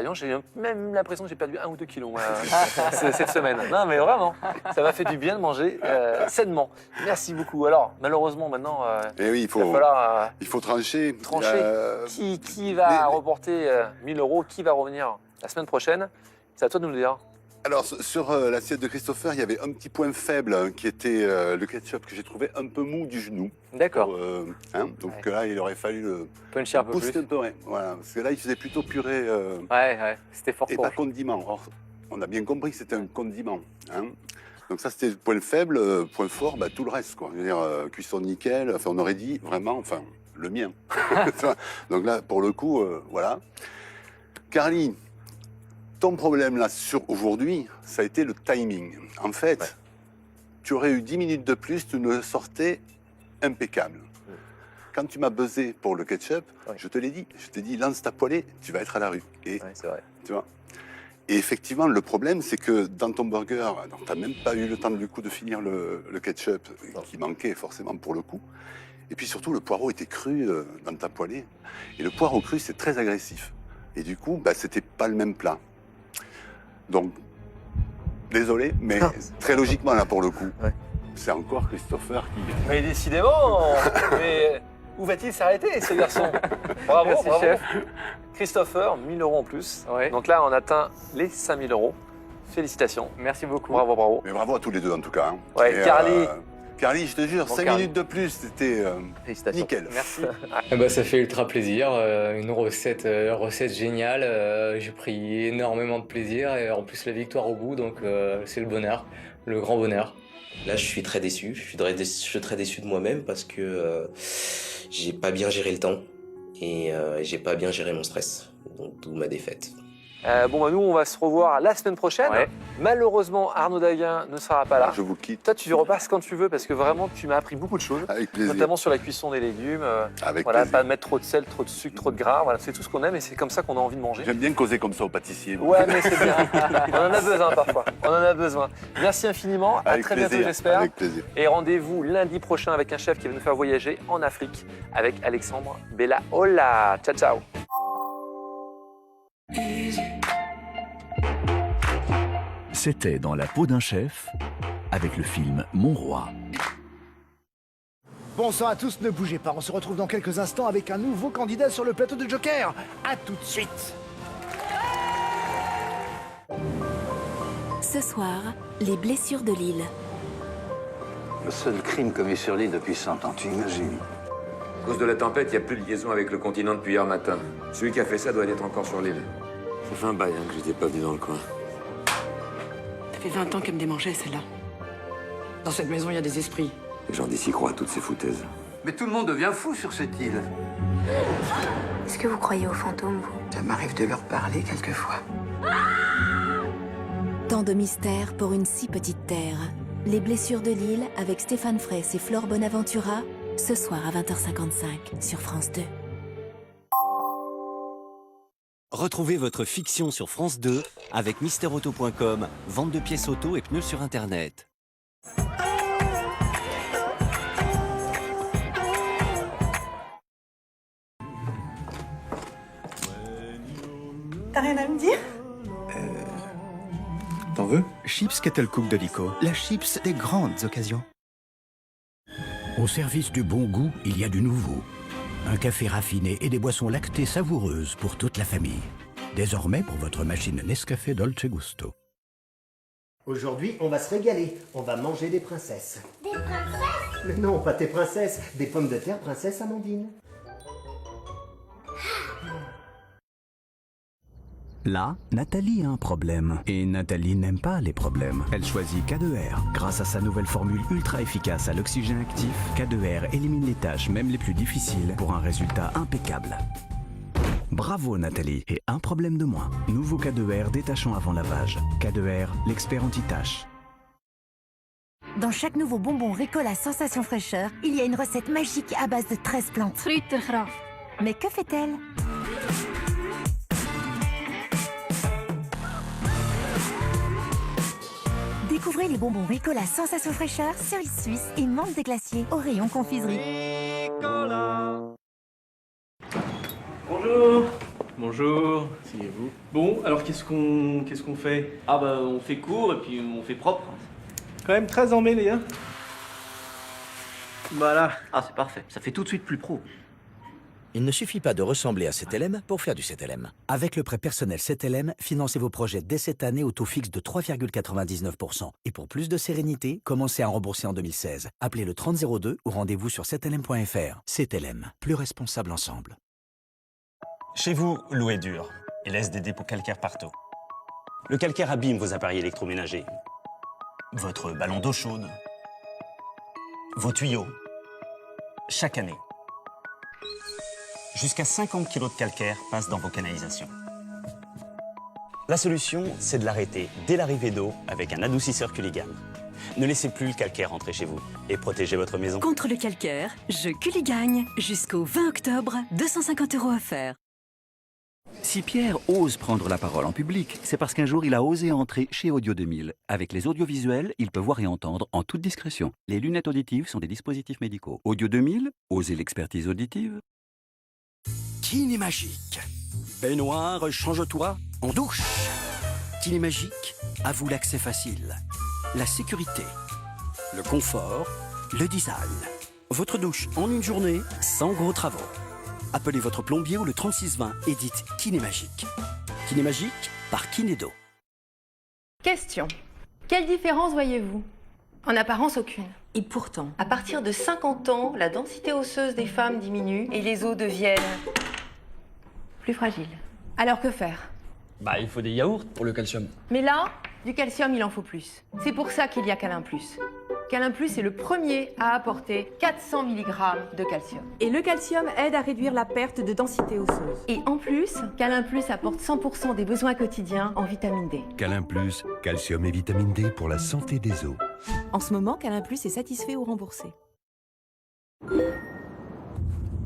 Non, j'ai même l'impression que j'ai perdu 1 ou 2 kilos moi, cette semaine. Non, mais vraiment, ça m'a fait du bien de manger sainement. Merci beaucoup. Alors, malheureusement, maintenant, Et oui, il va falloir il faut trancher. trancher. Qui va remporter 1000 €, qui va revenir la semaine prochaine. C'est à toi de nous le dire. Alors, sur l'assiette de Christopher, il y avait un petit point faible qui était le ketchup que j'ai trouvé un peu mou du genou. D'accord. Donc là, il aurait fallu le Puncher un peu booster plus. un peu. Ouais. Voilà, parce que là, il faisait plutôt purée Ouais, c'était fort et pour. pas condiment. Or, on a bien compris que c'était un condiment. Hein. Donc ça, c'était le point faible. Point fort, tout le reste. Quoi. Je veux dire, cuisson nickel. Enfin, on aurait dit vraiment, le mien. Donc là, pour le coup, voilà. Carly, ton problème là sur aujourd'hui, ça a été le timing. En fait, tu aurais eu 10 minutes de plus, tu nous sortais impeccable. Quand tu m'as buzzé pour le ketchup, je te l'ai dit, je t'ai dit lance ta poêlée, tu vas être à la rue. Et c'est vrai. tu vois. Et effectivement, le problème, c'est que dans ton burger, tu n'as même pas eu le temps du coup de finir le ketchup qui manquait forcément pour le coup. Et puis surtout, le poireau était cru dans ta poêlée. Et le poireau cru, c'est très agressif. Et du coup, c'était pas le même plat. Donc, désolé, mais très logiquement, là, pour le coup, c'est encore Christopher qui... Mais décidément, mais où va-t-il s'arrêter, ce garçon? Bravo, Merci, bravo. chef. Christopher, 1000 € en plus. Ouais. Donc là, on atteint les 5000 €. Félicitations. Merci beaucoup. Bravo, bravo. Mais bravo à tous les deux, en tout cas. Hein. Ouais, Et, Carly. Carly, je te jure, Bon, 5 Carly. minutes de plus, c'était nickel. Merci. Ça fait ultra plaisir, une recette géniale, j'ai pris énormément de plaisir et en plus la victoire au bout, donc c'est le bonheur, le grand bonheur. Là, je suis très déçu. Je suis très déçu de moi-même parce que j'ai pas bien géré le temps et j'ai pas bien géré mon stress. Donc, d'où ma défaite. Nous, on va se revoir la semaine prochaine. Ouais. Malheureusement, Arnaud Daguin ne sera pas là. Je vous quitte. Toi, tu repasses quand tu veux parce que vraiment, tu m'as appris beaucoup de choses. Avec plaisir. Notamment sur la cuisson des légumes. Avec Voilà, plaisir. pas mettre trop de sel, trop de sucre, trop de gras. Voilà, c'est tout ce qu'on aime et c'est comme ça qu'on a envie de manger. J'aime bien causer comme ça au pâtissier. moi. Ouais, mais c'est bien. On en a besoin parfois. On en a besoin. Merci infiniment. À Avec très plaisir. bientôt, j'espère. Avec plaisir. Et rendez-vous lundi prochain avec un chef qui va nous faire voyager en Afrique avec Alexandre Bella. Hola. Ciao, ciao. C'était Dans la peau d'un chef, avec le film Mon Roi. Bonsoir à tous, ne bougez pas, on se retrouve dans quelques instants avec un nouveau candidat sur le plateau de Joker. A tout de suite. Ce soir, les blessures de l'île. Le seul crime commis sur l'île depuis 100 ans, tu imagines? À cause de la tempête, il n'y a plus de liaison avec le continent depuis hier matin. Celui qui a fait ça doit être encore sur l'île. Ça fait un bail que j'étais pas venu dans le coin. Ça fait 20 ans qu'elle me démangeait, celle-là. Dans cette maison, il y a des esprits. Les gens d'ici croient à toutes ces foutaises. Mais tout le monde devient fou sur cette île. Est-ce que vous croyez aux fantômes, vous? Ça m'arrive de leur parler quelquefois. Dans tant de mystères pour une si petite terre. Les blessures de l'île avec Stéphane Fraisse et Flore Bonaventura, ce soir à 20h55 sur France 2. Retrouvez votre fiction sur France 2 avec MisterAuto.com, vente de pièces auto et pneus sur Internet. T'as rien à me dire? T'en veux? Chips Kettle Cook de Vico, la chips des grandes occasions. Au service du bon goût, il y a du nouveau. Un café raffiné et des boissons lactées savoureuses pour toute la famille. Désormais pour votre machine Nescafé Dolce Gusto. Aujourd'hui, on va se régaler. On va manger des princesses. Des princesses? Mais non, pas tes princesses. Des pommes de terre princesse Amandine. Là, Nathalie a un problème. Et Nathalie n'aime pas les problèmes. Elle choisit K2R. Grâce à sa nouvelle formule ultra efficace à l'oxygène actif, K2R élimine les tâches, même les plus difficiles, pour un résultat impeccable. Bravo Nathalie, et un problème de moins. Nouveau K2R détachant avant lavage. K2R, l'expert anti-tache. Dans chaque nouveau bonbon Ricola Sensation Fraîcheur, il y a une recette magique à base de 13 plantes. Mais que fait-elle? Découvrez les bonbons Ricola Sensation Fraîcheur, cerise suisse et menthe des glaciers au rayon confiserie. Bonjour. Bonjour. Asseyez-vous. Bon, alors qu'est-ce qu'on fait? Ah bah on fait court et puis on fait propre. Quand même très emmêlé, hein? Voilà. Ah c'est parfait, ça fait tout de suite plus pro. Il ne suffit pas de ressembler à CTLM pour faire du CTLM. Avec le prêt personnel CTLM, financez vos projets dès cette année au taux fixe de 3,99%. Et pour plus de sérénité, commencez à rembourser en 2016. Appelez le 3002 ou rendez-vous sur ctlm.fr. CTLM, plus responsable ensemble. Chez vous, l'eau est dure et laisse des dépôts calcaires partout. Le calcaire abîme vos appareils électroménagers, votre ballon d'eau chaude, vos tuyaux. Chaque année, jusqu'à 50 kg de calcaire passent dans vos canalisations. La solution, c'est de l'arrêter dès l'arrivée d'eau avec un adoucisseur Culligan. Ne laissez plus le calcaire rentrer chez vous et protégez votre maison. Contre le calcaire, je Culligagne. Jusqu'au 20 octobre, 250 € offerts. Si Pierre ose prendre la parole en public, c'est parce qu'un jour il a osé entrer chez Audio 2000. Avec les audiovisuels, il peut voir et entendre en toute discrétion. Les lunettes auditives sont des dispositifs médicaux. Audio 2000, osez l'expertise auditive. Kinémagique. Baignoire, change-toi en douche. Kinémagique, à vous l'accès facile. La sécurité, le confort, le design. Votre douche en une journée, sans gros travaux. Appelez votre plombier ou le 3620 et dites Kinémagique. Kinémagique par Kinédo. Question. Quelle différence voyez-vous? En apparence, aucune. Et pourtant, À partir de 50 ans, la densité osseuse des femmes diminue et les os deviennent plus fragiles. Alors que faire? Bah il faut des yaourts pour le calcium. Mais là, du calcium, il en faut plus. C'est pour ça qu'il y a Câlin Plus. Câlin Plus est le premier à apporter 400 mg de calcium. Et le calcium aide à réduire la perte de densité osseuse. Et en plus, Câlin Plus apporte 100% des besoins quotidiens en vitamine D. Câlin Plus, calcium et vitamine D pour la santé des os. En ce moment, Câlin Plus est satisfait ou remboursé.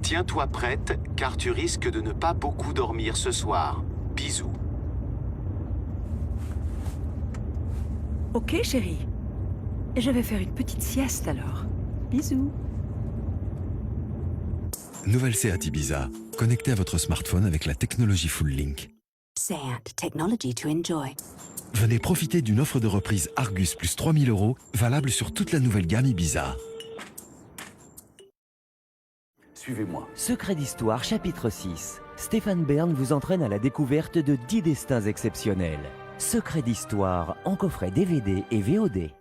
Tiens-toi prête, car tu risques de ne pas beaucoup dormir ce soir. Bisous. Ok, chérie. Je vais faire une petite sieste alors. Bisous. Nouvelle Seat Ibiza, connectée à votre smartphone avec la technologie Full Link. Seat, technology to enjoy. Venez profiter d'une offre de reprise Argus plus 3000 €, valable sur toute la nouvelle gamme Ibiza. Suivez-moi. Secret d'histoire, chapitre 6. Stéphane Bern vous entraîne à la découverte de 10 destins exceptionnels. Secret d'histoire en coffret DVD et VOD.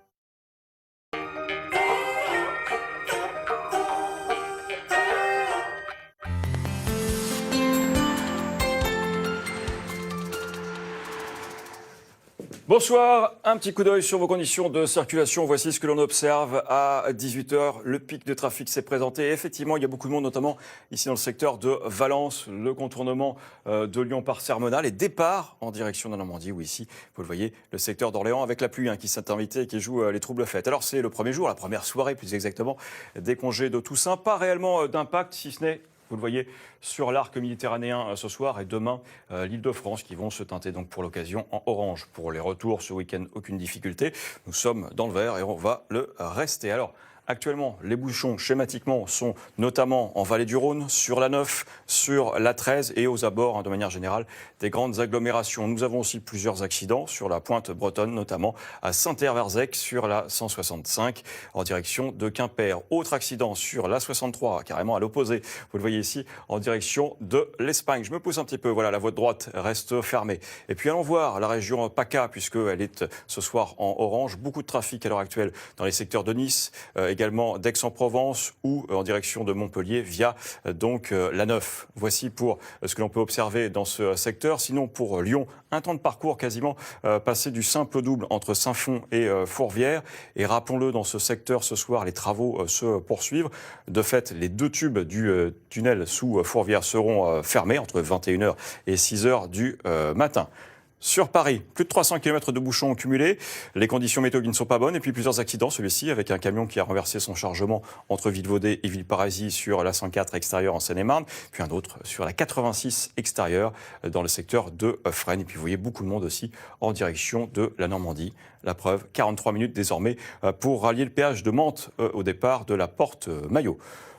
Bonsoir, un petit coup d'œil sur vos conditions de circulation. Voici ce que l'on observe à 18h. Le pic de trafic s'est présenté. Et effectivement, il y a beaucoup de monde, notamment ici dans le secteur de Valence, le contournement de Lyon par Sermonal et départ en direction de la Normandie, où ici, vous le voyez, le secteur d'Orléans avec la pluie qui s'est invitée et qui joue les troubles fêtes. Alors c'est le premier jour, la première soirée plus exactement, des congés de Toussaint. Pas réellement d'impact, si ce n'est, vous le voyez, sur l'arc méditerranéen ce soir et demain, l'Île-de-France qui vont se teinter donc pour l'occasion en orange. Pour les retours ce week-end, aucune difficulté. Nous sommes dans le vert et on va le rester. Alors, actuellement, les bouchons, schématiquement, sont notamment en vallée du Rhône, sur la 9, sur la 13 et aux abords, de manière générale, des grandes agglomérations. Nous avons aussi plusieurs accidents sur la pointe bretonne, notamment à Saint-Herve-Verzec, sur la 165, en direction de Quimper. Autre accident sur la 63, carrément à l'opposé, vous le voyez ici, en direction de l'Espagne. Je me pousse un petit peu, voilà, la voie de droite reste fermée. Et puis allons voir la région PACA, puisqu'elle est ce soir en orange. Beaucoup de trafic à l'heure actuelle dans les secteurs de Nice, également d'Aix-en-Provence ou en direction de Montpellier via donc la 9. Voici pour ce que l'on peut observer dans ce secteur. Sinon pour Lyon, un temps de parcours quasiment passé du simple au double entre Saint-Fond et Fourvière. Et rappelons-le, dans ce secteur ce soir, les travaux se poursuivent. De fait, les deux tubes du tunnel sous Fourvière seront fermés entre 21h et 6h du matin. Sur Paris, plus de 300 km de bouchons cumulés. Les conditions météo qui ne sont pas bonnes. Et puis plusieurs accidents, celui-ci avec un camion qui a renversé son chargement entre Villevaudée et Villeparasis sur la 104 extérieure en Seine-et-Marne. Puis un autre sur la 86 extérieure dans le secteur de Fresnes. Et puis vous voyez beaucoup de monde aussi en direction de la Normandie. La preuve, 43 minutes désormais pour rallier le péage de Mantes au départ de la porte Maillot.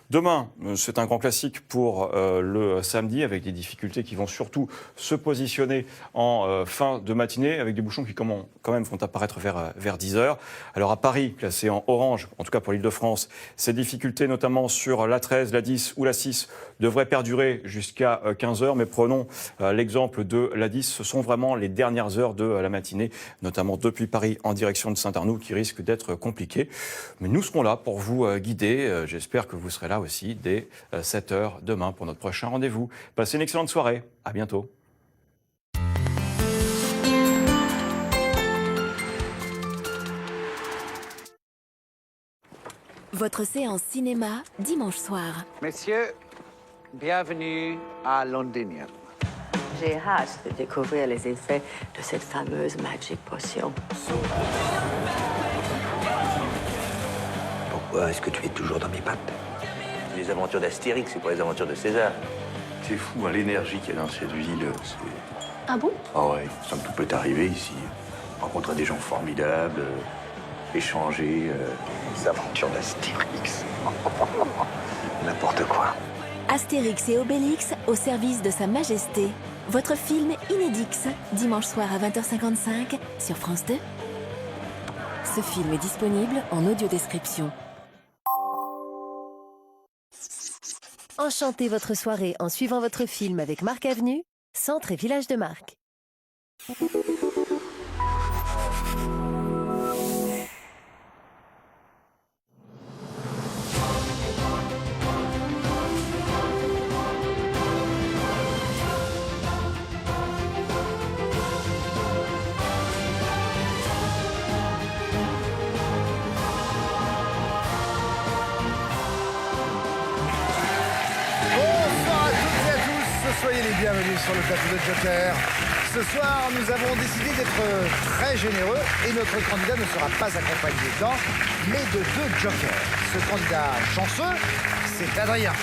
Demain, c'est un grand classique pour le samedi, avec des difficultés qui vont surtout se positionner en fin de matinée, avec des bouchons qui quand même vont apparaître vers 10h. Alors à Paris, classé en orange, en tout cas pour l'Île-de-France, ces difficultés, notamment sur la 13, la 10 ou la 6, devraient perdurer jusqu'à 15h. Mais prenons l'exemple de la 10, ce sont vraiment les dernières heures de la matinée, notamment depuis Paris en direction de Saint-Arnoult, qui risquent d'être compliquées. Mais nous serons là pour vous guider. J'espère que vous serez là aussi dès 7h demain pour notre prochain rendez-vous. Passez une excellente soirée. À bientôt. Votre séance cinéma dimanche soir. Messieurs, bienvenue à Londinium. J'ai hâte de découvrir les effets de cette fameuse Magic Potion. Pourquoi est-ce que tu es toujours dans mes pattes? Les aventures d'Astérix, c'est pas les aventures de César. C'est fou, hein, l'énergie qu'il y a dans cette ville. Ah bon? Ah ouais, ça me tout peut arriver ici. Rencontrer des gens formidables, échanger. Les aventures d'Astérix. N'importe quoi. Astérix et Obélix au service de Sa Majesté. Votre film Inédix, dimanche soir à 20h55 sur France 2. Ce film est disponible en audiodescription. Enchantez votre soirée en suivant votre film avec Marc Avenue, centre et village de Marc. Soyez les bienvenus sur le plateau de Joker. Ce soir, nous avons décidé d'être très généreux et notre candidat ne sera pas accompagné d'un, mais de 2 jokers. Ce candidat chanceux, c'est Adrien.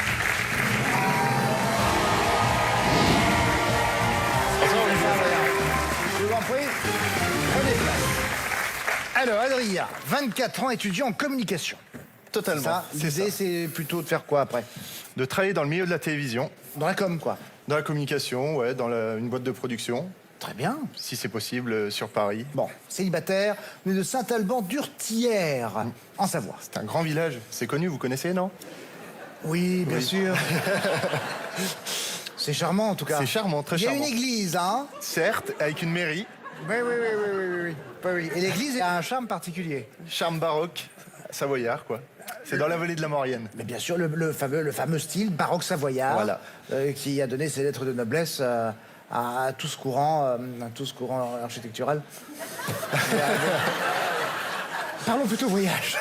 Bonjour, Adrien. Je vous en prie, prenez place. Alors, Adrien, 24 ans, étudiant en communication. Totalement. Ça, l'idée, c'est plutôt de faire quoi après? De travailler dans le milieu de la télévision. Dans la com, quoi? Dans la communication, ouais, dans une boîte de production. Très bien. Si c'est possible, sur Paris. Bon, célibataire, mais de Saint-Alban-d'Urtière, en Savoie. C'est un grand village. C'est connu, vous connaissez, non? Oui, bien sûr. C'est charmant, en tout cas. C'est charmant, très charmant. Il y a une église, hein? Certes, avec une mairie. Oui. Et l'église a un charme particulier. Charme baroque, savoyard, quoi. C'est dans la vallée de la Maurienne. Mais bien sûr, le fameux style baroque savoyard, voilà. qui a donné ses lettres de noblesse à tout ce courant architectural. Parlons plutôt voyage.